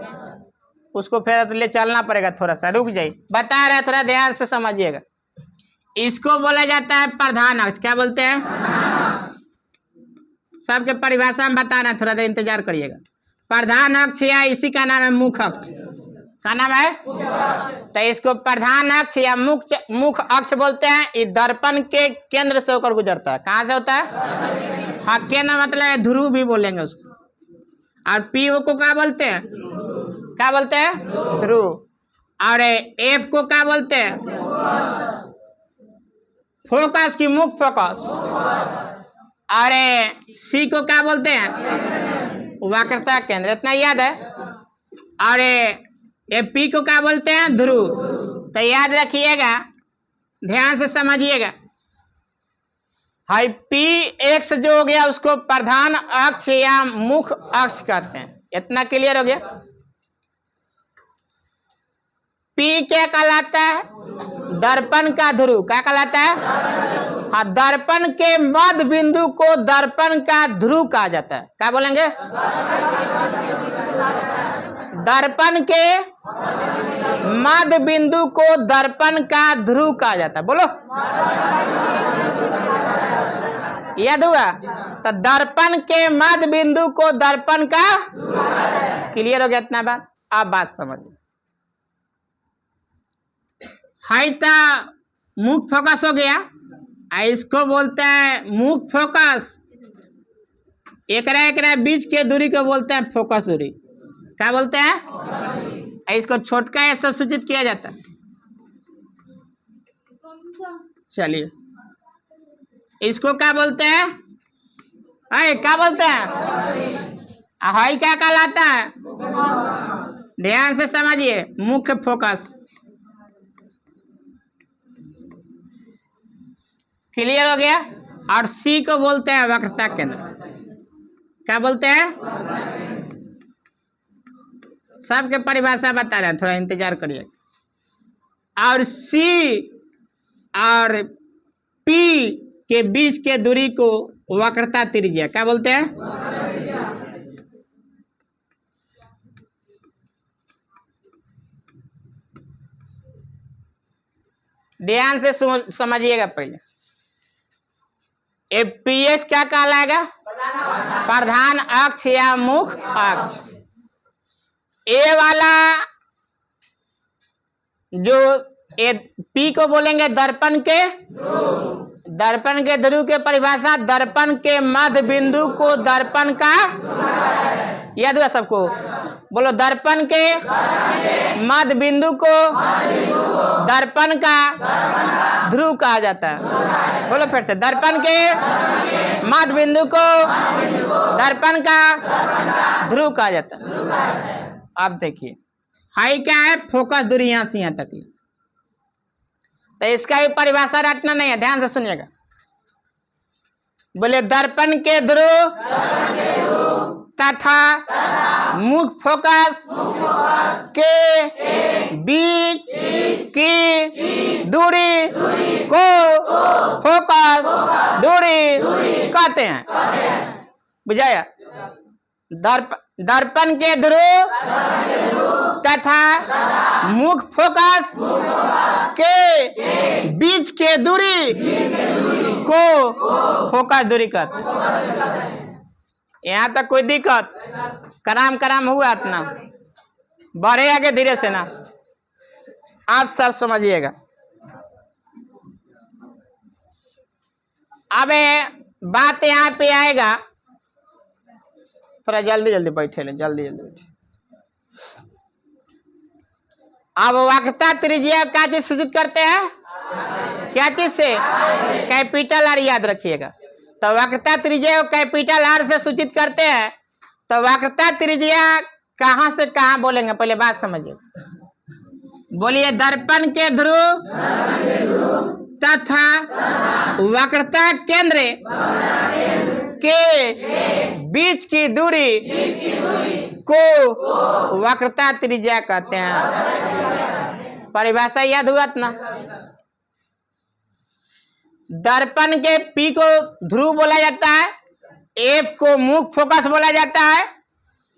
उसको फिर ले चलना पड़ेगा, थोड़ा सा रुक जाइए, बता रहे, थोड़ा ध्यान से समझिएगा। इसको बोला जाता है प्रधान अक्ष, क्या बोलते हैं? सबके परिभाषा में बताना, थोड़ा देर इंतजार करिएगा। प्रधान अक्ष या इसी का नाम है मुख्य अक्ष, का नाम है? तो इसको प्रधान अक्ष या मुख्य अक्ष बोलते हैं। इस दर्पण के केंद्र से होकर गुजरता है। कहाँ से होता है? हाँ, केंद्र मतलब ध्रुव भी बोलेंगे उसको। और पी को क्या बोलते हैं? क्या बोलते हैं? ध्रुव। और एफ को क्या बोलते हैं? फोकस की मुख्य फोकस। और सी को क्या बोलते हैं? वक्रता केंद्र, इतना याद है। और ये पी को क्या बोलते हैं? ध्रुव। तो याद रखिएगा, ध्यान से समझिएगा। हाई पी एक्स जो हो गया उसको प्रधान अक्ष या मुख्य अक्ष कहते हैं। इतना क्लियर हो गया? पी क्या कहलाता है? दर्पण का ध्रुव। क्या कहलाता है? हाँ, दर्पण के मध्य बिंदु को दर्पण का ध्रुव कहा जाता है। क्या बोलेंगे? दर्पण के मध्य बिंदु को दर्पण का ध्रुव कहा जाता है। बोलो, याद हुआ? तो दर्पण के मध्य बिंदु को दर्पण का, क्लियर हो गया इतना बात? अब बात समझिए। हाई था मुख फोकस हो गया, इसको बोलते हैं मुख फोकस। एकरा एकरा बीच के दूरी को बोलते हैं फोकस दूरी। क्या बोलते हैं? इसको छोटका ऐसा सूचित किया जाता है। चलिए, इसको क्या बोलते हैं? क्या बोलते हैं? हाई क्या कहलाता है? ध्यान से समझिए, मुख्य फोकस। क्लियर हो गया? और सी को बोलते हैं वक्रता केंद्र। क्या बोलते हैं? सबके परिभाषा बता रहे हैं, थोड़ा इंतजार करिए। और सी और पी के बीच के दूरी को वक्रता त्रिज्या क्या बोलते हैं? ध्यान से समझिएगा पहले। पीएस क्या कहलाएगा? प्रधान अक्ष या मुख अक्ष। ए वाला जो पी को बोलेंगे दर्पण के ध्रुव के परिभाषा, दर्पण के मध्य बिंदु को दर्पण का, याद हुआ सबको? बोलो, दर्पण के मध्य बिंदु को दर्पण का ध्रुव कहा जाता है। बोलो फिर से, दर्पण के मध्य बिंदु को दर्पण का ध्रुव कहा जाता है। अब देखिए, हाई क्या है? फोकस दूरी यहां से यहां तक। तो इसका भी परिभाषा रटना नहीं है, ध्यान से सुनिएगा। बोले, दर्पण के ध्रुव तथा मुख फोकस के बीच की दूरी को फोकस दूरी कहते हैं। बुझाया? दर्पण के ध्रुव तथा मुख फोकस के बीच के दूरी को फोकस दूरी कहते हैं। यहाँ तक कोई दिक्कत? कराम हुआ इतना? बढ़े आगे धीरे से ना, आप सब समझिएगा। अब बात यहाँ पे आएगा, थोड़ा जल्दी बैठे ले, जल्दी बैठे। अब वक्रता त्रिज्या क्या चीज सूचित करते हैं? क्या चीज से? कैपिटल आर, याद रखिएगा। तो वक्रता त्रिज्या को कैपिटल आर से सूचित करते हैं। तो वक्रता त्रिज्या कहां से कहां बोलेंगे, पहले बात समझिए। बोलिए, दर्पण के ध्रुव तथा वक्रता केंद्र के बीच की दूरी को वक्रता त्रिज्या कहते हैं। परिभाषा याद हुआ ना? दर्पण के पी को ध्रुव बोला जाता है, एफ को मुख फोकस बोला जाता है,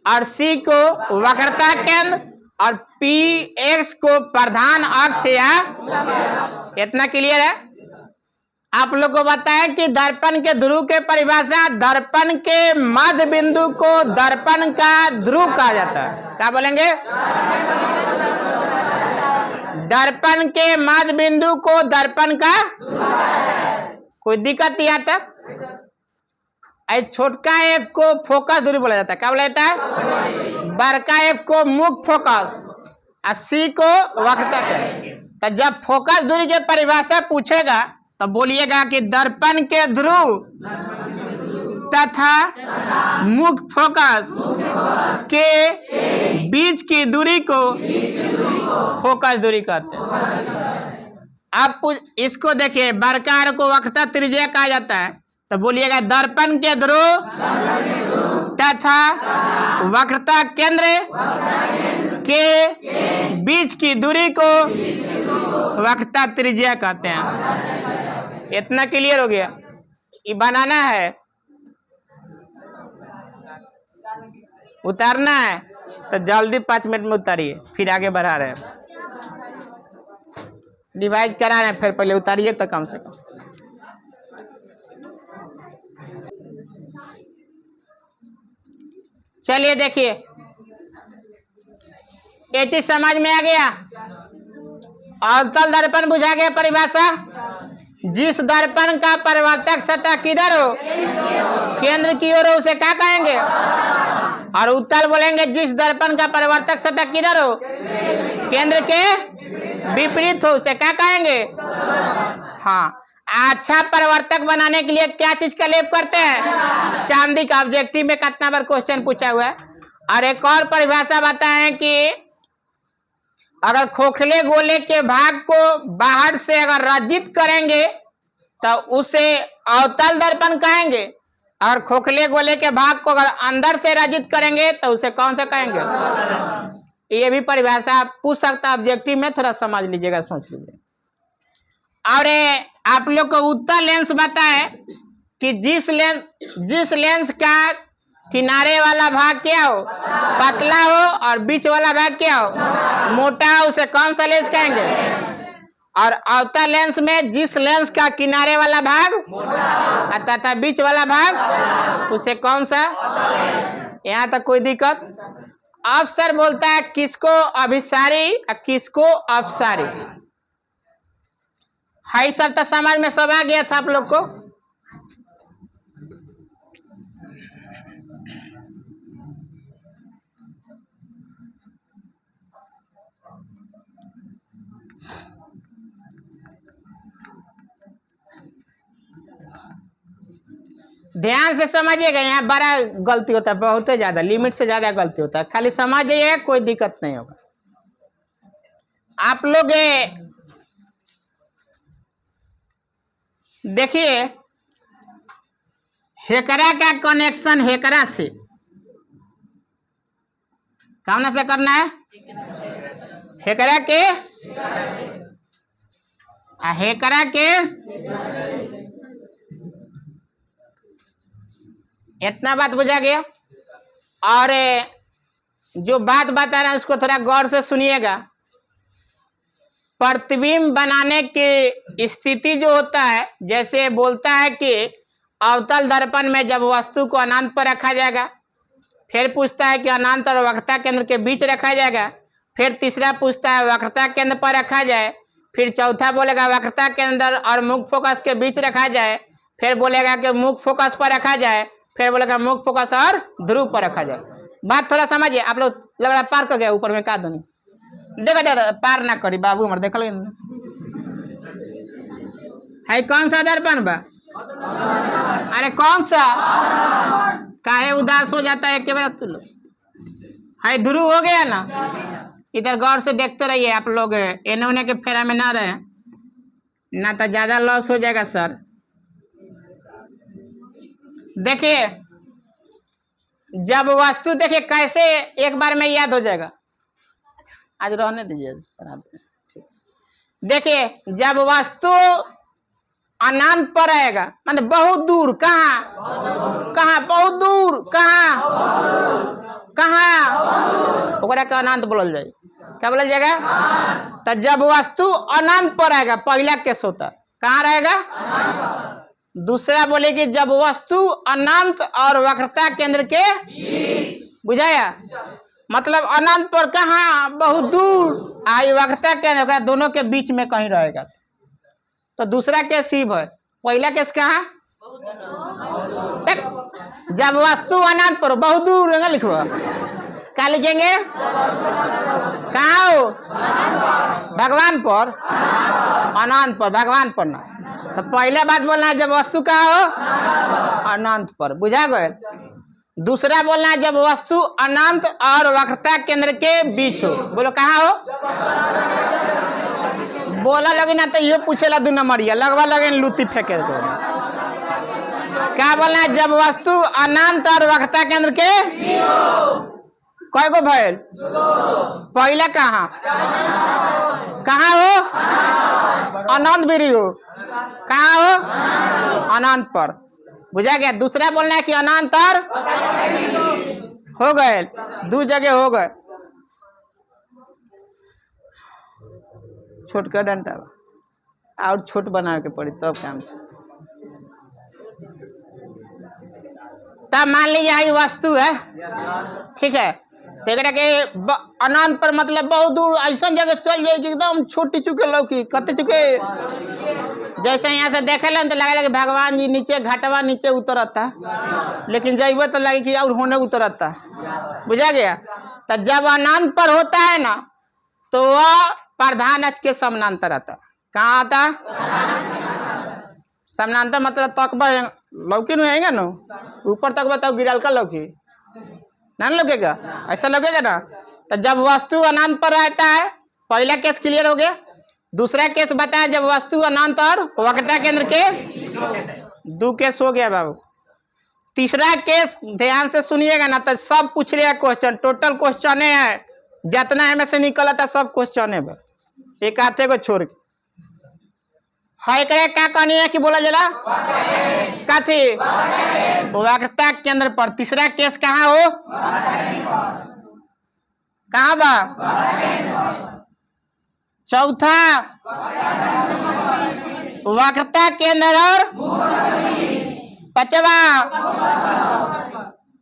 और सी को वक्रता केंद्र, और पी एक्स को प्रधान अक्ष या। इतना क्लियर है? आप लोग को बताएं कि दर्पण के ध्रुव के परिभाषा, दर्पण के मध्य बिंदु को दर्पण का ध्रुव कहा जाता है। क्या बोलेंगे? दर्पण के मध्य बिंदु को दर्पण का। कोई दिक्कत यहाँ तक? छोटका एफ को फोकस दूरी बोला जाता है। क्या बोला जाता है? बड़का एफ को मुख फोकस, और सी को वक्रता केंद्र। तो जब फोकस दूरी की परिभाषा पूछेगा तो बोलिएगा कि दर्पण के ध्रुव तथा मुख फोकस के बीच की दूरी को फोकस दूरी कहते हैं। अब इसको देखिए, बरकार को वक्रता त्रिज्या कहा जाता है। तो बोलिएगा, दर्पण के ध्रुव तथा वक्रता केंद्र के बीच की दूरी को वक्रता त्रिज्या कहते हैं। इतना क्लियर हो गया? ये बनाना है, उतारना है तो जल्दी 5 मिनट में उतारिए, फिर आगे बढ़ा रहे हैं। डिवाइस करा रहे हैं, फिर पहले उतारिए तो कम से कम। चलिए देखिए, ये चीज समझ में आ गया? अवतल दर्पण बुझा गया परिभाषा। जिस दर्पण का परिवर्तक सतह किधर हो, केंद्र की ओर हो, उसे क्या कहेंगे? और उत्तल बोलेंगे जिस दर्पण का परिवर्तक सतह किधर हो, केंद्र के विपरीत हो, उसे क्या कहेंगे? हाँ, अच्छा परिवर्तक बनाने के लिए क्या चीज का लेप करते हैं? चांदी का। ऑब्जेक्टिव में कितना बार क्वेश्चन पूछा हुआ है। और एक और परिभाषा बताएं कि अगर खोखले गोले के भाग को बाहर से अगर रजित करेंगे तो उसे अवतल दर्पण कहेंगे। और खोखले गोले के भाग को अगर अंदर से रजित करेंगे तो उसे कौन सा कहेंगे? ये भी परिभाषा पूछ सकता, ऑब्जेक्टिव में थोड़ा समझ लीजिएगा, सोच लीजिए। और आप लोग को उत्तल लेंस बताए कि जिस लेंस का किनारे वाला भाग क्या हो, पतला हो, और बीच वाला भाग क्या हो, मोटा हो, उसे कौन सा लेंस कहेंगे? और अवतल लेंस में जिस लेंस का किनारे वाला भाग तथा बीच वाला भाग, उसे कौन सा? यहाँ तक कोई दिक्कत? अब सर बोलता है किसको अभिसारी और किसको अपसारी। हाई सर तो समझ में सब आ गया था आप लोग को। ध्यान से समझिएगा, यहाँ बड़ा गलती होता है, बहुत ज्यादा, लिमिट से ज्यादा गलती होता है। खाली समझिए, कोई दिक्कत नहीं होगा। आप लोग देखिए, हेकरा का कनेक्शन हेकरा से कौन से करना है? हेकरा के हेकरा के इतना बात बुझा गया। और जो बात बता रहे हैं उसको थोड़ा गौर से सुनिएगा। प्रतिबिंब बनाने की स्थिति जो होता है, जैसे बोलता है कि अवतल दर्पण में जब वस्तु को अनंत पर रखा जाएगा, फिर पूछता है कि अनंत और वक्रता केंद्र के बीच रखा जाएगा, फिर तीसरा पूछता है वक्रता केंद्र पर रखा जाए, फिर चौथा बोलेगा वक्रता केंद्र और मुख्य फोकस के बीच रखा जाए, फिर बोलेगा कि मुख्य फोकस पर रखा जाए, फिर बोलेगा मुख्य फोकस और ध्रुव पर रखा जाए। बात थोड़ा समझिए। आप लोग लग रहा पार कर गया ऊपर में का दोनों देखा पार ना करी बाबू हमारे देखल है। कौन सा दर्पण बा? अरे कौन सा? काहे उदास हो जाता है एक बार तू लोग? है ध्रुव हो गया ना। इधर गौर से देखते रहिए आप लोग, एने ओने के फेरा में ना रहे, ना तो ज्यादा लॉस हो जाएगा सर। देखिए, जब वस्तु, देखिए कैसे एक बार में याद हो जाएगा, आज रहने दीजिए। देखिए, जब वस्तु अनंत पर आएगा, मतलब बहुत दूर, कहाँ कहाँ, बहुत दूर, कहाँ कहाँ, ओकरा के अनंत बोलल जाए। क्या बोलल जाएगा? तो जब वस्तु अनंत पर आएगा, पहला केस होता है, कहाँ रहेगा? दूसरा बोले कि जब वस्तु अनंत और वक्रता केंद्र के, बुझाया? मतलब अनंत पर कहाँ? बहुत दूर। आई वक्रता केंद्र दोनों के बीच में कहीं रहेगा। तो दूसरा केस शिव है, पहला केस कहाँ? जब वस्तु अनंत पर, बहुत दूर लिखो, क्या लिखेंगे? कहाँ हो? भगवान पर, अनंत पर, भगवान पर ना। तो पहले बात बोलना है जब वस्तु कहाँ हो? अनंत पर, बुझा गए? दूसरा बोलना है जब वस्तु अनंत और वक्रता केंद्र के बीच हो। बोलो कहाँ हो? बोला लगे ना तो ये पूछेला 2 नंबरिया, लगवा लगे लुत्ती फेंके तो। क्या बोलना है? जब वस्तु अनंत और वक्रता केंद्र के, कय गो भैल? पहला कहाँ कहाँ हो? अनंत भी हो, कहाँ हो? अनंत पर, बुझा गया? दूसरा बोलना है कि अनंत और हो गए, 2 जगह हो गए। छोट का डंडा और छोट बना के पड़ी तब काम। तब मान लीजिए यही वस्तु है, ठीक है? तेकरा के अनंत पर मतलब बहुत दूर ऐसा जगह चल जाए कि एकदम छोटी चुके लौकी कते चुके जैसे यहाँ से देखे तो लगे कि भगवान जी नीचे घाटवा नीचे उतरता, लेकिन जब तो लगे कि और होने उतरता। बुझा गया? तो जब अनंत पर होता है ना तो वह प्रधान अक्ष के समानांतर आता। कहाँ आता? समानांतर मतलब तकबा लौकी नहीं आएगा ना, ऊपर तक बताओ गिरल का लौकी ना लगेगा, ऐसा लगेगा ना। तो जब वस्तु अनंत पर रहता है, पहला केस क्लियर हो गया। दूसरा केस बताया जब वस्तु अनंत और वक्रता केंद्र के 2 केस हो गया बाबू। तीसरा केस ध्यान से सुनिएगा ना, तो सब पूछ लिया क्वेश्चन, टोटल क्वेश्चन है जितना है में से निकला था सब क्वेश्चन है, एक आते को छोड़ के। है क्या कहनी है कि बोला जला कथी वक्रता केंद्र पर। तीसरा केस कहाँ हो, कहाँ बा? चौथा वक्रता केंद्र और पांचवा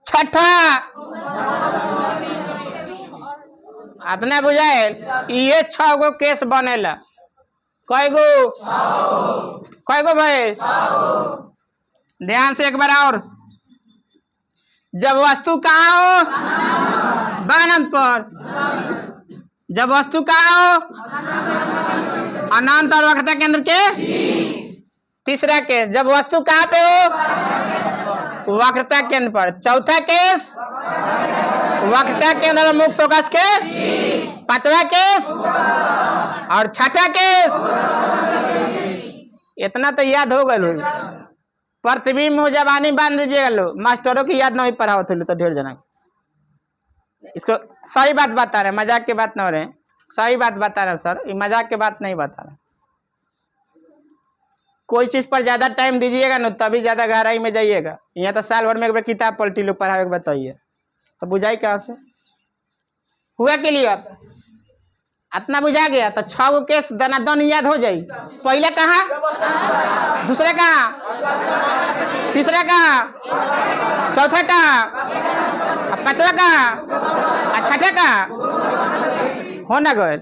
छठा इतना बुझाए। ये 6 गो केस बनेला। कई गो भाई? ध्यान से एक बार और। जब वस्तु कहाँ हो अनंत पर, जब वस्तु कहाँ हो अनंत और वक्रता केंद्र के। तीसरा केस जब वस्तु कहाँ पे हो वक्रता केंद्र पर। चौथा केस वक्रता केंद्र और मुख्य फोकस के। पांचवा केस और छठा केस। इतना तो याद हो गए। प्रतिबिंब मुँह जबानी बांध दीजिएगा लो, मास्टरों की याद नहीं पढ़ाओ थे तो ढेर जना। इसको सही बात बता रहे, मजाक की बात ना हो रहे, सही बात बता रहे सर, ये मजाक की बात नहीं बता रहे। कोई चीज पर ज्यादा टाइम दीजिएगा ना तभी ज्यादा गहराई में जाइएगा। यहाँ तो साल भर में एक बार किताब पलटी लो पढ़ावे के बताइए तो बुझाई कहाँ से हुआ क्लियर? इतना बुझा गया तो 6 गो केस दनादन याद हो जाई। पहले कहाँ, दूसरा कहाँ, तीसरा कहाँ, चौथा कहाँ, पांचवा कहाँ, छठा कहाँ हो ना गए।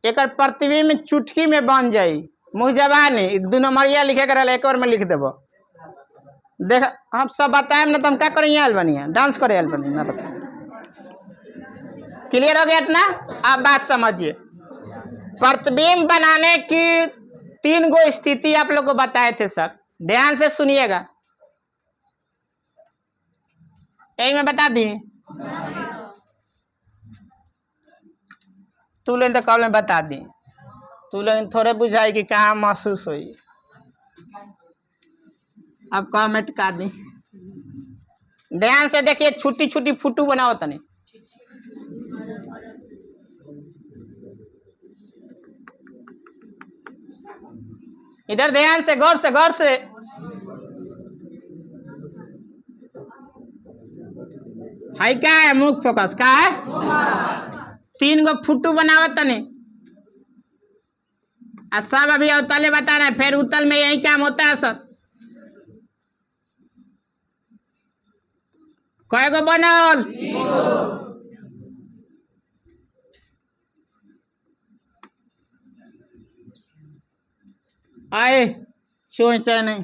एक प्रतिबिंब चुटकी में बन जाई। मुँह जबानी 2 नंबरिया लिखे कर एक बार में लिख देव। देख हम सब बताए ना, तुम क्या करें आयल बनिए डांस करे आयल बनी ना बता। क्लियर हो गया इतना? आप बात समझिए। प्रतिबिंब बनाने की 3 गो स्थिति आप लोग को बताए थे सर, ध्यान से सुनिएगा। यही मैं बता दी तू लेकिन तो कल में बता दी, तू लेकिन थोड़े बुझाई कि कहाँ महसूस हुई। अब कमेंट का दी, ध्यान से देखिए। छोटी छोटी फुटू बनाओ तनी। इधर ध्यान से, गौर से, गौर से। हाई क्या है मुख्य फोकस का है? 3 गो फुटू बनावत तनी। सब अभी अवतले बता रहे, फिर उतल में यही काम होता है सर। कय गो बनल? आए सोचा नहीं।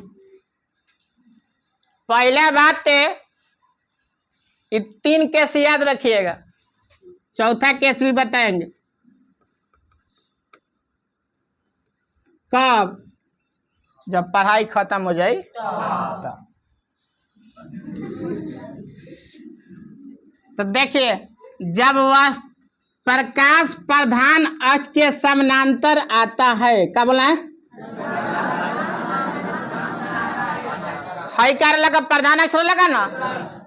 पहला बात है 3 केस याद रखिएगा, चौथा केस भी बताएंगे। कब? जब पढ़ाई खत्म हो जाए तो देखिए, जब वह प्रकाश प्रधान अक्ष के समानांतर आता है, क्या बोला है? हाई कार लगा प्रधान अक्ष लगा ना,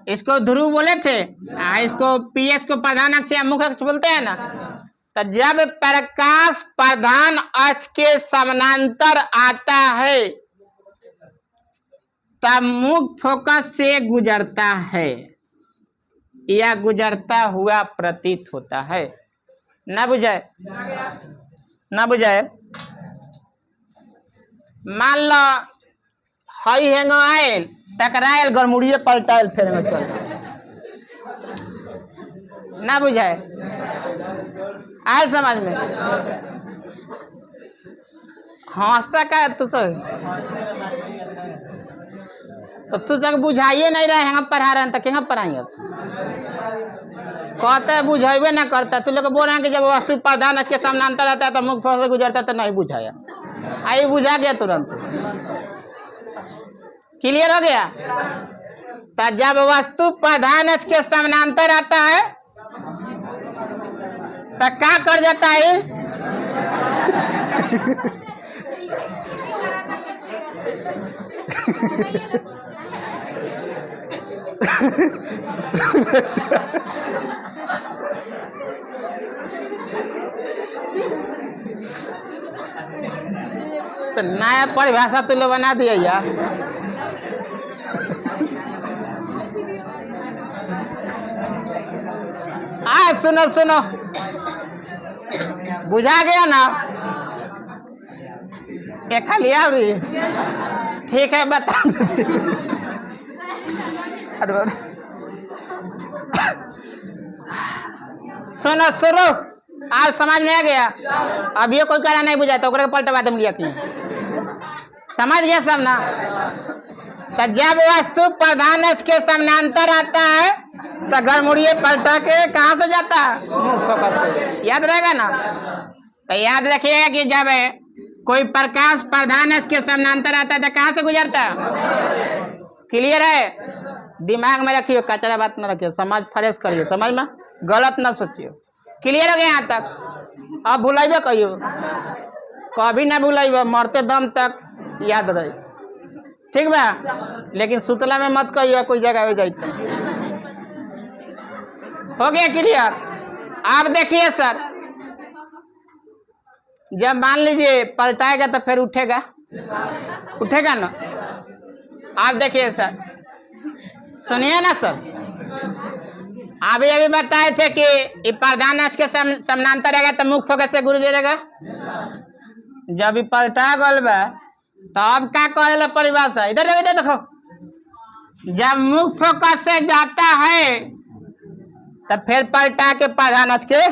इसको ध्रुव बोले थे, इसको पीएस को प्रधान अक्ष या मुख्य अक्ष बोलते हैं ना। तो जब प्रकाश प्रधान अक्ष के समानांतर आता है तब मुख्य फोकस से गुजरता है या गुजरता हुआ प्रतीत होता है। ना बुझाए? ना बुझाए? मान लो हई हैंग आयल टकरायल गरमुड़िए पलटायल फिर चल ना बुझाए, आए समझ में? हंसता का तू तो तू तक बुझाइए नहीं रहे हैं, पढ़ा रहे हैं तो क्या पढ़ाएंगे? कहते बुझेबे ना करता, तू लोग बोल रहे हैं कि जब वस्तु प्रधान के समानांतर रहता है तो मुख से गुजरता तो नहीं बुझाया, आई बुझा गया तुरंत। क्लियर हो गया? तो जब वस्तु प्रधान के समानांतर आता है तो क्या कर जाता है? तो नया परिभाषा तो लोग बना दिया यार। सुनो सुनो, बुझा गया ना? एक खाली आवरी ठीक है, बता। सुनो सुनो, आज समझ में आ गया? अब ये कोई करा नहीं बुझा तो पलटवा दम लिया कि समझ गया सब ना? तो जब वस्तु प्रधान के समानांतर आता है तो गड़मुड़िए पलटा के कहाँ से जाता है? याद रहेगा ना? तो याद रखिएगा कि जब कोई प्रकाश प्रधान के समानांतर आता है तो कहाँ से गुजरता है? क्लियर है? दिमाग में रखिए, कचरा बात न रखिए, समझ फ्रेश करिए, समझ में गलत ना सोचिए। क्लियर हो गया यहाँ तक? अब भूलेबे कहियो, कभी ना भूलेबे, मरते दम तक याद रहे, ठीक बा? लेकिन सुतला में मत कहियो कोई जगह में जाइए। हो गया क्लियर? आप देखिए सर, जब मान लीजिए पलटाएगा तो फिर उठेगा, उठेगा ना? आप देखिए सर, सुनिए ना सर, अभी अभी बताए थे कि प्रधान के समानांतर रहेगा तो मुख फोकस से गुजरेगा। जब भी पलटा गल बा तो अब क्या कहेला परिभाषा? इधर देखो, इधर देखो, जब मुख फोकस से जाता है तो फिर पलटा के प्रधान के,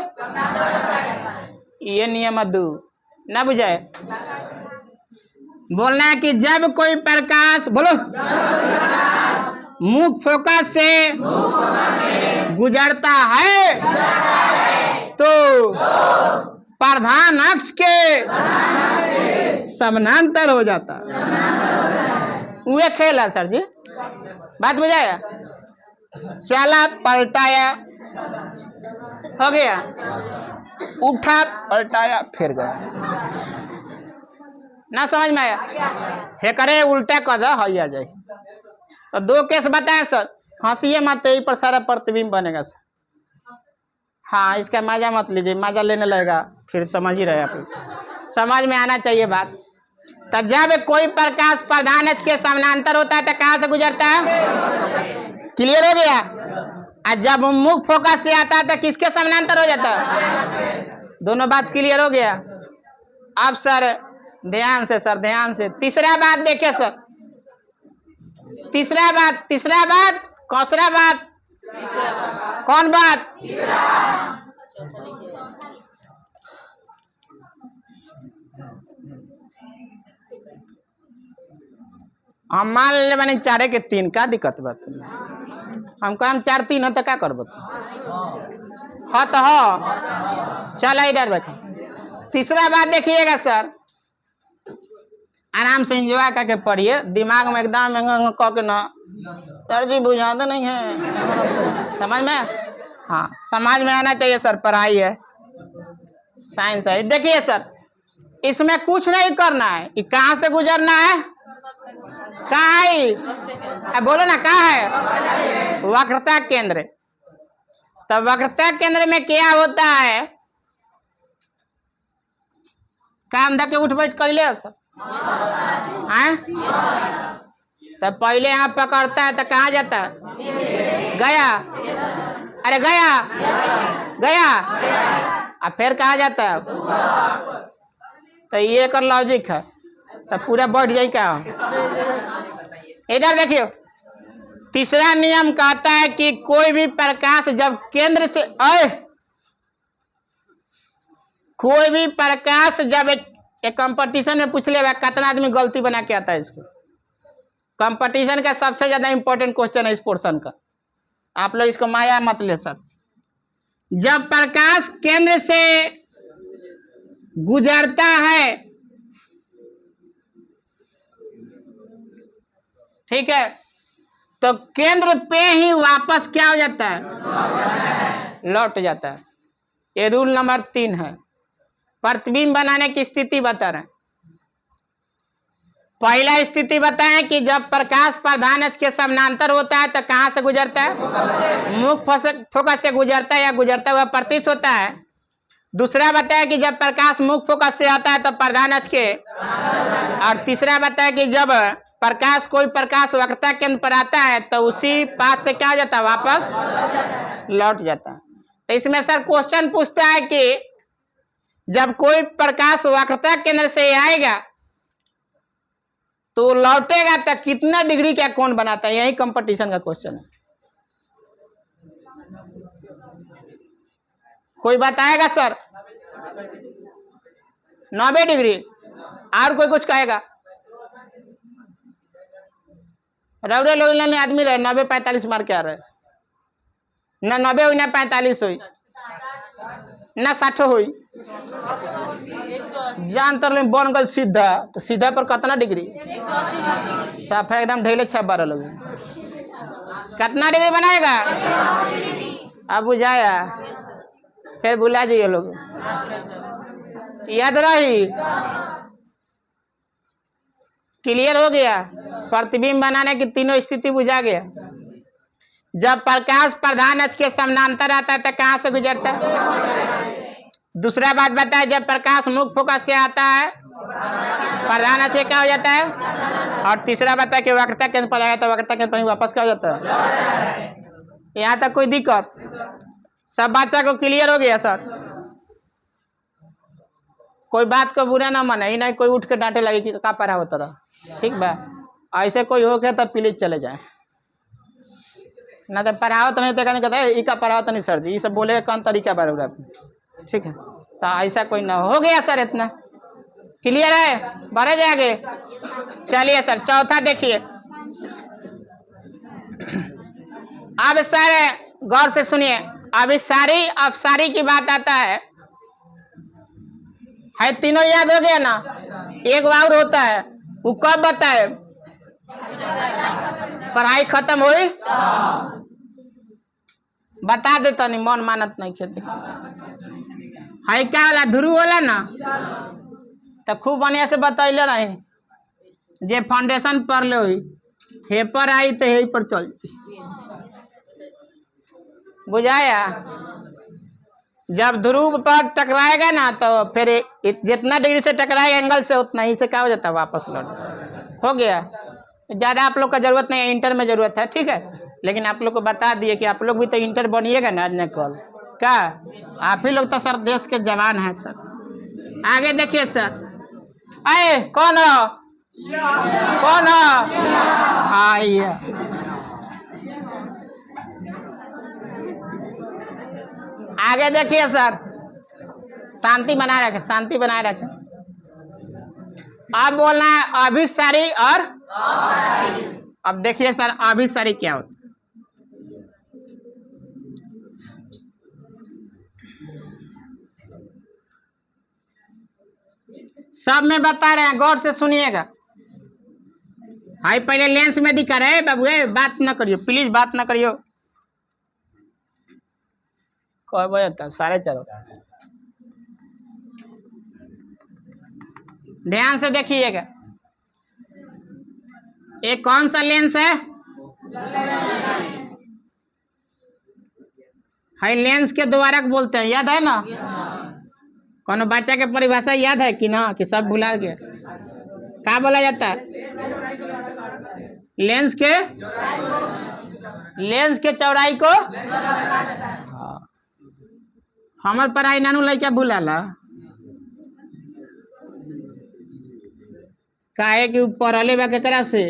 ये नियम दू ना बुझाए? बोलना है कि जब कोई प्रकाश, बोलो, मुख फोकस से गुजरता है तो प्रधान अक्ष के समानांतर हो जाता है। वो खेल है सर जी, बात बुझाया? चला पलटाया, हो गया, उठा पलटाया फिर गया, ना समझ में आया? हे करे उल्टा कदा हो जाए। तो दो केस बताए सर, हंसिए मत, यही पर सारा प्रतिबिंब बनेगा सर। हाँ, इसका मजा मत लीजिए, मजा लेने लगेगा फिर समझ ही रहे आप, समझ में आना चाहिए बात। तो जब कोई प्रकाश प्रधान के समानांतर होता है तो कहाँ से गुजरता है? क्लियर हो गया? और जब मुख फोकस से आता है तो किसके समानांतर हो जाता है? दोनों बात क्लियर हो गया? अब सर ध्यान से, सर ध्यान से, तीसरा बात देखिए सर, तीसरा बात, कौसरा बात, कौन बात? हम मान ले मैंने 4 के 3, का दिक्कत बात? हमको हम 4 3 हो तो क्या कर बता? हाँ तो हो, चलो इधर देखो, तीसरा बात देखिएगा सर, आराम से एंजॉय करके पढ़िए, दिमाग में एकदम कह के ना सर जी बुझाते नहीं है, समझ में? हाँ, समझ में आना चाहिए सर, पढ़ाई है, साइंस है। देखिए सर, इसमें कुछ नहीं करना है, कि कहाँ से गुजरना है, कहाँ है, बोलो ना कहाँ है? वक्रता केंद्र। तो वक्रता केंद्र में क्या होता है? काम धके उठ बैठ कैले सर, तो पहले यहाँ पकड़ता है तो कहाँ जाता है? गया, अरे गया, गया, और फिर कहाँ जाता है? तो ये कर लॉजिक है, तो पूरा बैठ जाए क्या? इधर देखियो, तीसरा नियम कहता है कि कोई भी प्रकाश जब केंद्र से कोई भी प्रकाश जब एक कंपटीशन में पूछ ले कितना आदमी गलती बना के आता है इसको। कंपटीशन का सबसे ज्यादा इंपॉर्टेंट क्वेश्चन है इस पोर्शन का, आप लोग इसको माया मत ले सर। जब प्रकाश केंद्र से गुजरता है, ठीक है, तो केंद्र पे ही वापस क्या हो जाता है, लौट जाता है। ये रूल नंबर 3 है। प्रतिबिंब बनाने की स्थिति बता रहे हैं। पहला स्थिति बताएं कि जब प्रकाश प्रधान अक्ष के समानांतर होता है तो कहां से गुजरता है, मुख्य फोकस से गुजरता है या गुजरता हुआ प्रतीत होता है। दूसरा बताया कि जब प्रकाश मुख्य फोकस से आता है तो प्रधान अक्ष के, और तीसरा बताया कि जब प्रकाश कोई प्रकाश वक्रता केंद्र पर आता है तो उसी पाथ से क्या हो जाता है, वापस लौट जाता है। तो इसमें सर क्वेश्चन पूछता है कि जब कोई प्रकाश वक्रता केंद्र से आएगा तो लौटेगा तो कितना डिग्री का कोण बनाता है, यही कंपटीशन का क्वेश्चन है। कोई बताएगा सर? 90 डिग्री। और कोई कुछ कहेगा? रवड़े लोग आदमी रहे 90-45 मार के आ रहे, ना 90 हुई ना 45 हुई ना 60 हुई, जान तर बन गल सीधा। तो सीधा पर कितना डिग्री, साफा एकदम ढेले 12 लोग। कितना डिग्री बनाएगा? अब बुझाया, फिर बुला जाइए लोग, याद रही। क्लियर हो गया? प्रतिबिंब बनाने की तीनों स्थिति बुझा गया। जब प्रकाश प्रधान अक्ष के समानांतर आता है तो कहां से गुजरता है। दूसरा बात बताया, जब प्रकाश मुख्य फोकस से आता है प्रधान अक्ष क्या हो जाता है। और तीसरा बताया कि वक्रता केंद्र पर आया तो वक्रता केंद्र पर वापस क्या हो जाता है। यहाँ तक कोई दिक्कत? सब बच्चा को क्लियर हो गया सर? कोई बात को बुरा ना माने, नहीं कोई उठ के डांटे लगे कि का पढ़ा होता रहा, ठीक बा। ऐसे कोई हो गया तो प्लीज चले जाए, ना तो पढ़ाओ तो नहीं तो कहते ई का पढ़ाओ तो नहीं सर जी, ये सब बोले कौन तरीका बराबर, ठीक है। तो ऐसा कोई ना हो गया सर, इतना क्लियर है? बढ़े जाएंगे। चलिए सर चौथा देखिए। अब सर गौर से सुनिए, अभी सारी अपसारी की बात आता है तीनों याद हो गया ना। एक और होता है, वो कब बताए, पढ़ाई खत्म हुई बता देता, नहीं मन मानत नहीं खेती है क्या वाला ध्रुव होला ना, तो खूब बढ़िया से बतैले रही। जे फाउंडेशन पढ़ ले हुई हे पर आई तो यही पर चल बुझाया। जब ध्रुव पर टकराएगा ना तो फिर जितना डिग्री से टकराएगा एंगल से उतना ही से क्या हो जाता है, वापस लौट। हो गया। ज़्यादा आप लोग का जरूरत नहीं है, इंटर में जरूरत है, ठीक है। लेकिन आप लोग को बता दिए कि आप लोग भी तो इंटर बनिएगा ना, आज न कल क्या आप ही लोग तो सर देश के जवान हैं सर। आगे देखिए सर, अरे कौन हो, कौन हो, आइए। आगे देखिए सर, शांति बनाए रखें, शांति बनाए रखें। अब बोलना है अभिसारी और अब देखिए सर अभिसारी क्या होता है। सब में बता रहे हैं, गौर से सुनिएगा। हाई पहले लेंस में दिखा रहे बाबू, बात ना करियो प्लीज, बात ना करियो। कौन बजे 4:30? ध्यान से देखिएगा। ये कौन सा लेंस है? हाई लेंस के द्वारक बोलते हैं, याद है ना? कौन बच्चा के परिभाषा याद है कि ना, कि सब भुला गया? क्या बोला जाता है? लेंस के चौड़ाई को हमर पढ़ाई नानू लड़का भूलाला काहे कि पढ़ले बा केकरा से,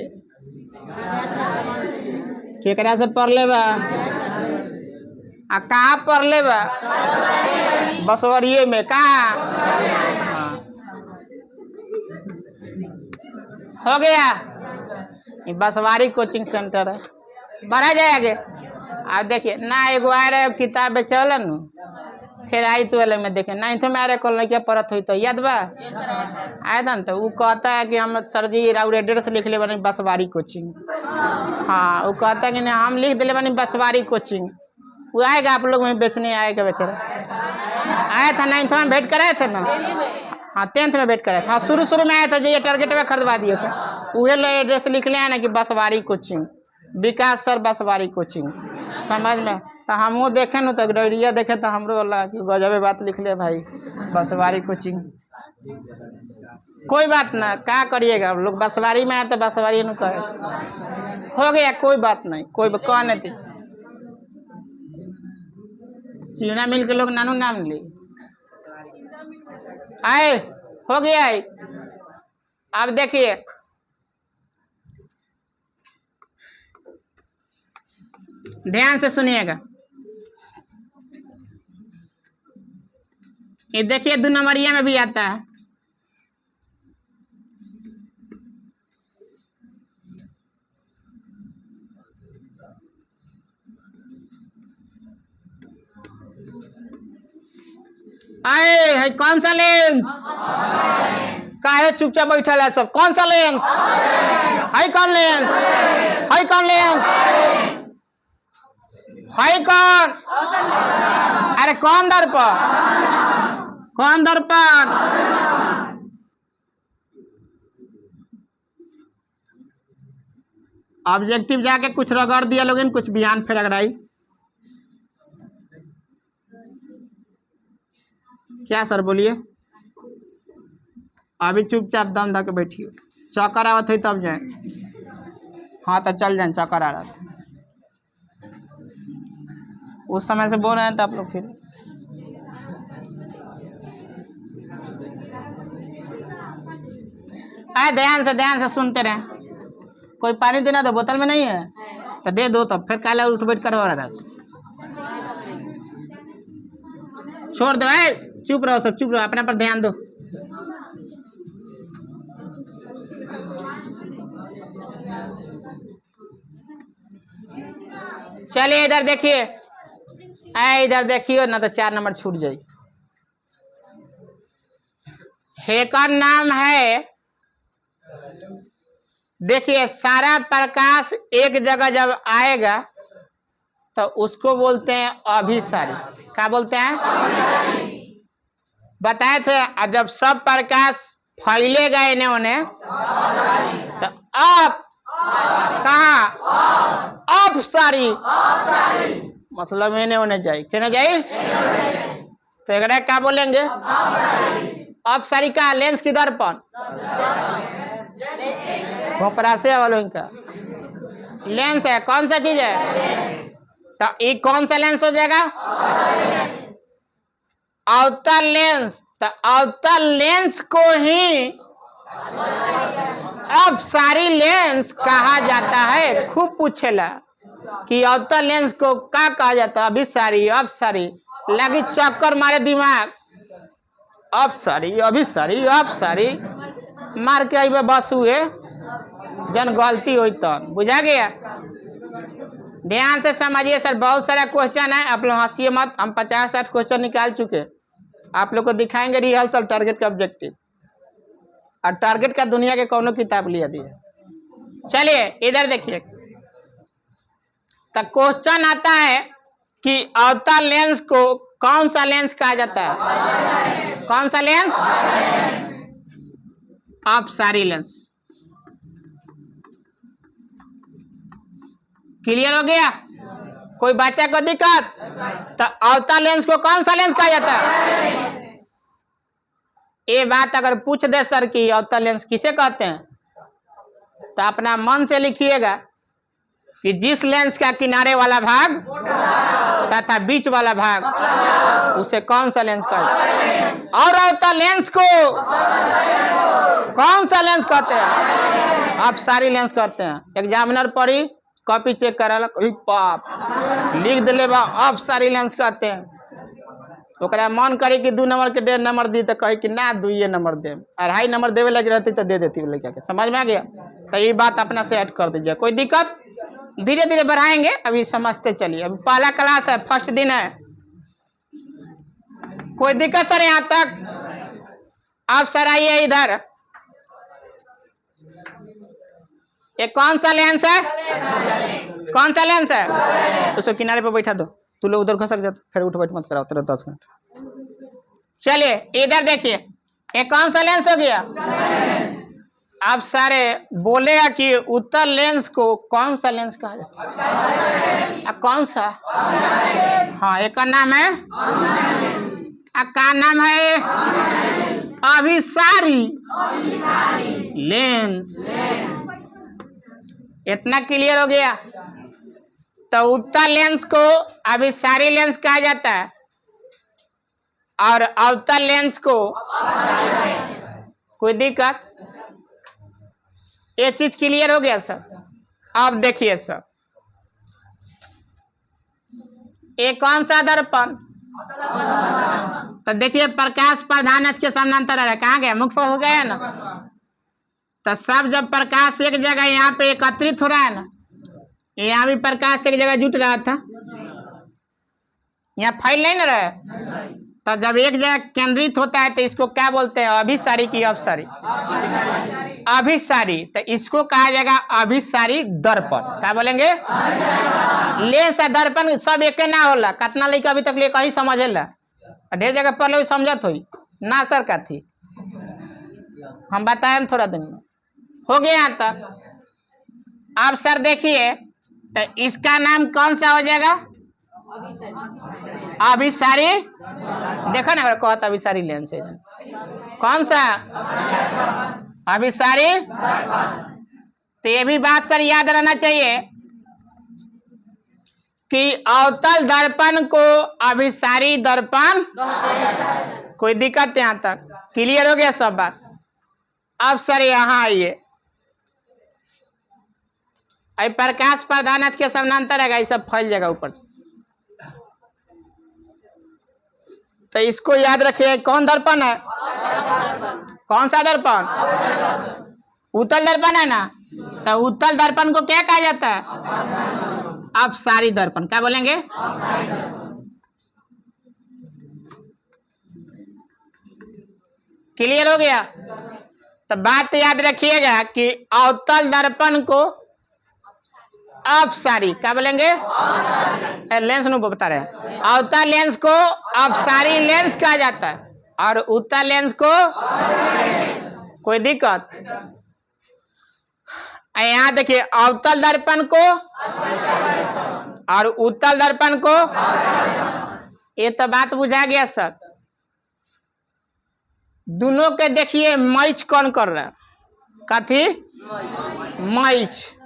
केकरा से पढ़ ले बा आ कहाँ पढ़ ले बा बसवरिये में कहाँ हाँ। हो गया ये बसवारी कोचिंग सेंटर है बढ़ा जाए आगे। आप देखिए ना एगो आ रहे किताब बेचल न फिर आई तो वाले में देखे नहीं तो मेरे को क्या पढ़त हुई तो याद बा आए था तो वो कहता है कि हम सर जी राउर एड्रेस लिख ले बनी बसवारी कोचिंग। हाँ वो कहता है कि नहीं हम लिख दिले बनी बसवारी कोचिंग। वो आएगा आप लोग में बेचने आएगा बेचारा आया था 9th में भेंट कराए थे ना हाँ 10th में भेंट कराए थे हाँ शुरू में आया था जो ये टारगेट में खरीदवा दिए थे वही एड्रेस लिख ले ना कि बसवारी कोचिंग विकास सर बसवारी कोचिंग समझ में। तो हम वो देखे न तो डायरिया देखे तो हमरो वाला कि गजबे बात लिख ले भाई बसवारी कोचिंग। कोई बात ना क्या करिएगा लोग बसवारी में आए तो बसवारी न कहे हो गया कोई बात नहीं कोई कह नहीं थी चीना मिल के लोग नानू नाम ली आए हो गया है। अब देखिए ध्यान से सुनिएगा ये देखिए 2 नंबरिया में भी आता है आए है कौन सा लेंस काहे चुपचाप बैठल है सब कौन सा लेंस है कौन लेंस है कौन लेंस है कौन अरे कौन दर्पण ऑब्जेक्टिव जाके कुछ रगड़ दिया लोग कुछ बयान फिर रगड़ाई क्या सर बोलिए अभी चुपचाप दम धके बैठिए चक्कर आवत है तब जाए हाँ तो चल जाए चक्कर आ रहा था उस समय से बोल रहे हैं तो आप लोग फिर ध्यान से सुनते रहे कोई पानी देना तो बोतल में नहीं है तो दे दो तब फिर काला उठ बैठ कर हो रहा था छोड़ दो चुप रहो सब चुप रहो अपने पर ध्यान दो चलिए इधर देखिए इधर देखियो ना तो 4 नंबर छूट जाए। हेकर नाम है देखिए सारा प्रकाश एक जगह जब आएगा तो उसको बोलते हैं अभिसारी। क्या बोलते हैं बताए थे जब सब प्रकाश फैलेगा इन्हें उन्हें तो अब कहा अपसारी मतलब इन्हें उन्हें जाए क्या जाए तो एक क्या बोलेंगे अपसारी का लेंस की दर्पण खोपरासे वालों का लेंस है कौन सा चीज है तो ये कौन सा लेंस हो जाएगा अवतल लेंस। तो अवतल लेंस को ही अपसारी लेंस कहा जाता है। खूब पूछेला कि अवतल लेंस को क्या कहा जाता है अभिसारी अपसारी लगी चक्कर मारे दिमाग अपसारी अभिसारी अपसारी मार के आई बस हुए जन गलती हुई तो बुझा गया। ध्यान से समझिए सर बहुत सारा क्वेश्चन है आप लोग हंसिए मत हम 50-60 क्वेश्चन निकाल चुके आप लोग को दिखाएंगे रिहर्सल टारगेट का ऑब्जेक्टिव और टारगेट का दुनिया के कौनों किताब लिया दिया। चलिए इधर देखिए तो क्वेश्चन आता है कि अवतल लेंस को कौन सा लेंस कहा जाता है कौन सा लेंस अपसारी लेंस। क्लियर हो गया कोई बच्चा को दिक्कत तो अवतल लेंस को कौन सा लेंस कहा जाता है। ये बात अगर पूछ दे सर कि अवतल लेंस किसे कहते हैं तो अपना मन से लिखिएगा कि जिस लेंस का किनारे वाला भाग तथा बीच वाला भाग उसे कौन सा लेंस कहते हैं और अवतल लेंस को कौन सा लेंस कहते हैं अपसारी लेंस कहते हैं। एग्जामिनर पढ़ी कॉपी चेक करा पाप लिख दिले बा अपसारी लेंस कहते हैं। ओकरा मन करे कि 2 नंबर के 1.5 नंबर दी तो कहे कि ना 2 नंबर दे, 2.5 नंबर देवे लगे रहती तो दे देती लड़का के। समझ में आ गया? तो ये बात अपना से ऐड कर दीजिए, कोई दिक्कत? धीरे धीरे बढ़ाएंगे, अभी समझते चलिए। अभी पहला क्लास है, फर्स्ट दिन है, कोई दिक्कत सर यहाँ तक? आप सर आइए इधर। ये कौन सा लेंस है? कौन सा लेंस है? उसको किनारे पे बैठा दो, तू लोग उधर खसक जाता, फिर उठ बैठ मत कराओ तेरा 10 मिनट। चलिए इधर देखिए, ये कौन सा लेंस हो गया? आप सारे बोलेगा कि उत्तर लेंस को कौन सा लेंस कहा जाता है? कौन सा? हाँ, एक का नाम है, का नाम है अभिसारी लेंस। इतना क्लियर हो गया? तो उत्तर लेंस को अभिसारी लेंस कहा जाता है और अवतल लेंस को कोई दिक्कत? ये चीज क्लियर हो गया सर? अब देखिए सर, ये कौन सा दर्पण? तो देखिए प्रकाश प्रधान के समानांतर है, कहाँ गया? मुख्य हो गया ना। तो सब जब प्रकाश एक जगह यहाँ पे एकत्रित हो रहा है ना, यहाँ भी प्रकाश एक जगह जुट रहा था, यहाँ फैल नहीं ना रहा है। तो जब एक जगह केंद्रित होता है तो इसको क्या बोलते हैं? अभिसारी की अपसारी? अभिसारी। तो इसको कहा जाएगा अभिसारी दर्पण। क्या बोलेंगे? लेंस दर्पण सब एक ना होला। कितना लड़का अभी तक ले कहीं समझेला, ढेर जगह पहले समझत हुई ना सर का थी, हम बताए थोड़ा दिन में हो गया यहाँ तक। अब सर देखिए, तो इसका नाम कौन सा हो जाएगा? अभिसारी। देखो ना, कहता अभिसारी लेंस है, कौन सा? अभिसारी। तो ये भी बात सर याद रहना चाहिए कि अवतल दर्पण को अभिसारी दर्पण। कोई दिक्कत यहाँ तक? क्लियर हो गया सब बात? अब सर यहाँ आइए, प्रकाश प्रधान के समानांतर है, सब फैल जाएगा ऊपर। तो इसको याद रखिए, कौन दर्पण है? कौन सा दर्पण? उत्तल दर्पण है ना। तो उत्तल दर्पण को क्या कहा जाता है? अपसारी दर्पण। क्या बोलेंगे? क्लियर हो गया? तो बात याद रखिएगा कि अवतल दर्पण को अपसारी। क्या बोलेंगे? लेंस नु बता रहे हैं। अवतल लेंस को अपसारी लेंस कहा जाता है और उत्तल लेंस को कोई दिक्कत? यहाँ देखिए, अवतल दर्पण को और उत्तल दर्पण को। ये तो बात बुझा गया सर। दोनों के देखिए मैच कौन कर रहा है? कथी? मैच।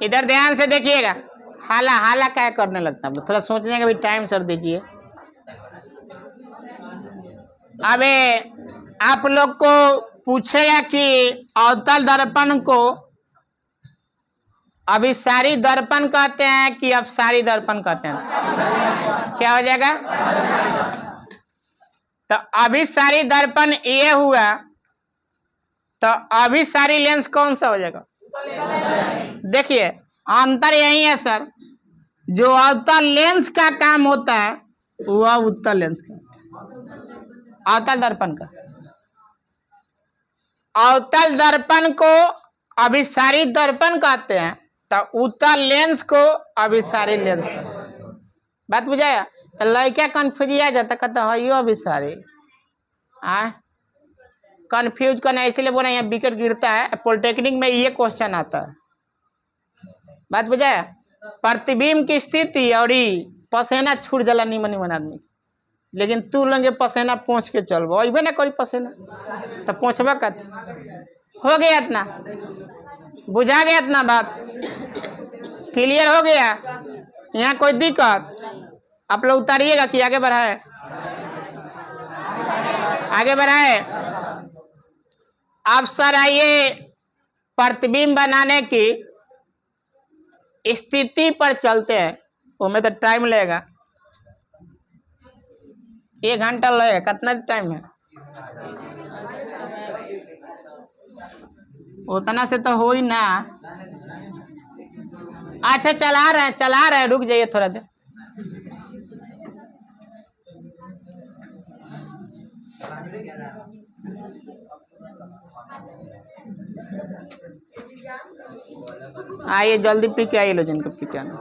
इधर ध्यान से देखिएगा, हाला हाला क्या करने लगता है, थोड़ा सोचने का भी टाइम सर दीजिए। अबे आप लोग को पूछेगा कि अवतल दर्पण को अभिसारी दर्पण कहते हैं कि अपसारी दर्पण कहते हैं? क्या हो जाएगा? तो अभिसारी दर्पण ये हुआ, तो अभिसारी लेंस कौन सा हो जाएगा? देखिए अंतर यही है सर, जो अवतल लेंस का काम होता है वह उत्तल लेंस का, अवतल दर्पण का। अवतल दर्पण को अभिसारी दर्पण कहते हैं, तो उत्तल लेंस को अभिसारी लेंस कहते हैं। बात बुझाया? तो लड़का कंफ्यूज आ जाता, कहता है यो अभिसारी। कंफ्यूज करना इसलिए बोला, यहाँ विकेट गिरता है, पॉलिटेक्निक में ये क्वेश्चन आता है। बात बुझाया? प्रतिबिंब की स्थिति और पसेना छूट जाला निमन निमन आदमी, लेकिन तू लंगे पसेना पहुँच के चलबो, अबे ना करी पसेना तो पहुँचबा कत। हो गया इतना, बुझा गया इतना बात, क्लियर हो गया। यहाँ कोई दिक्कत? आप लोग उतारिएगा कि आगे बढ़ाए? आगे बढ़ाए। अब सर आइए प्रतिबिंब बनाने की स्थिति पर चलते हैं। उसमें तो टाइम लगेगा, 1 घंटा लगेगा। कितना टाइम है? उतना से तो हो ही ना। अच्छा चला रहे हैं, रुक जाइए थोड़ा देर। आइए जल्दी पी के आइए लो जिनको पी के आना।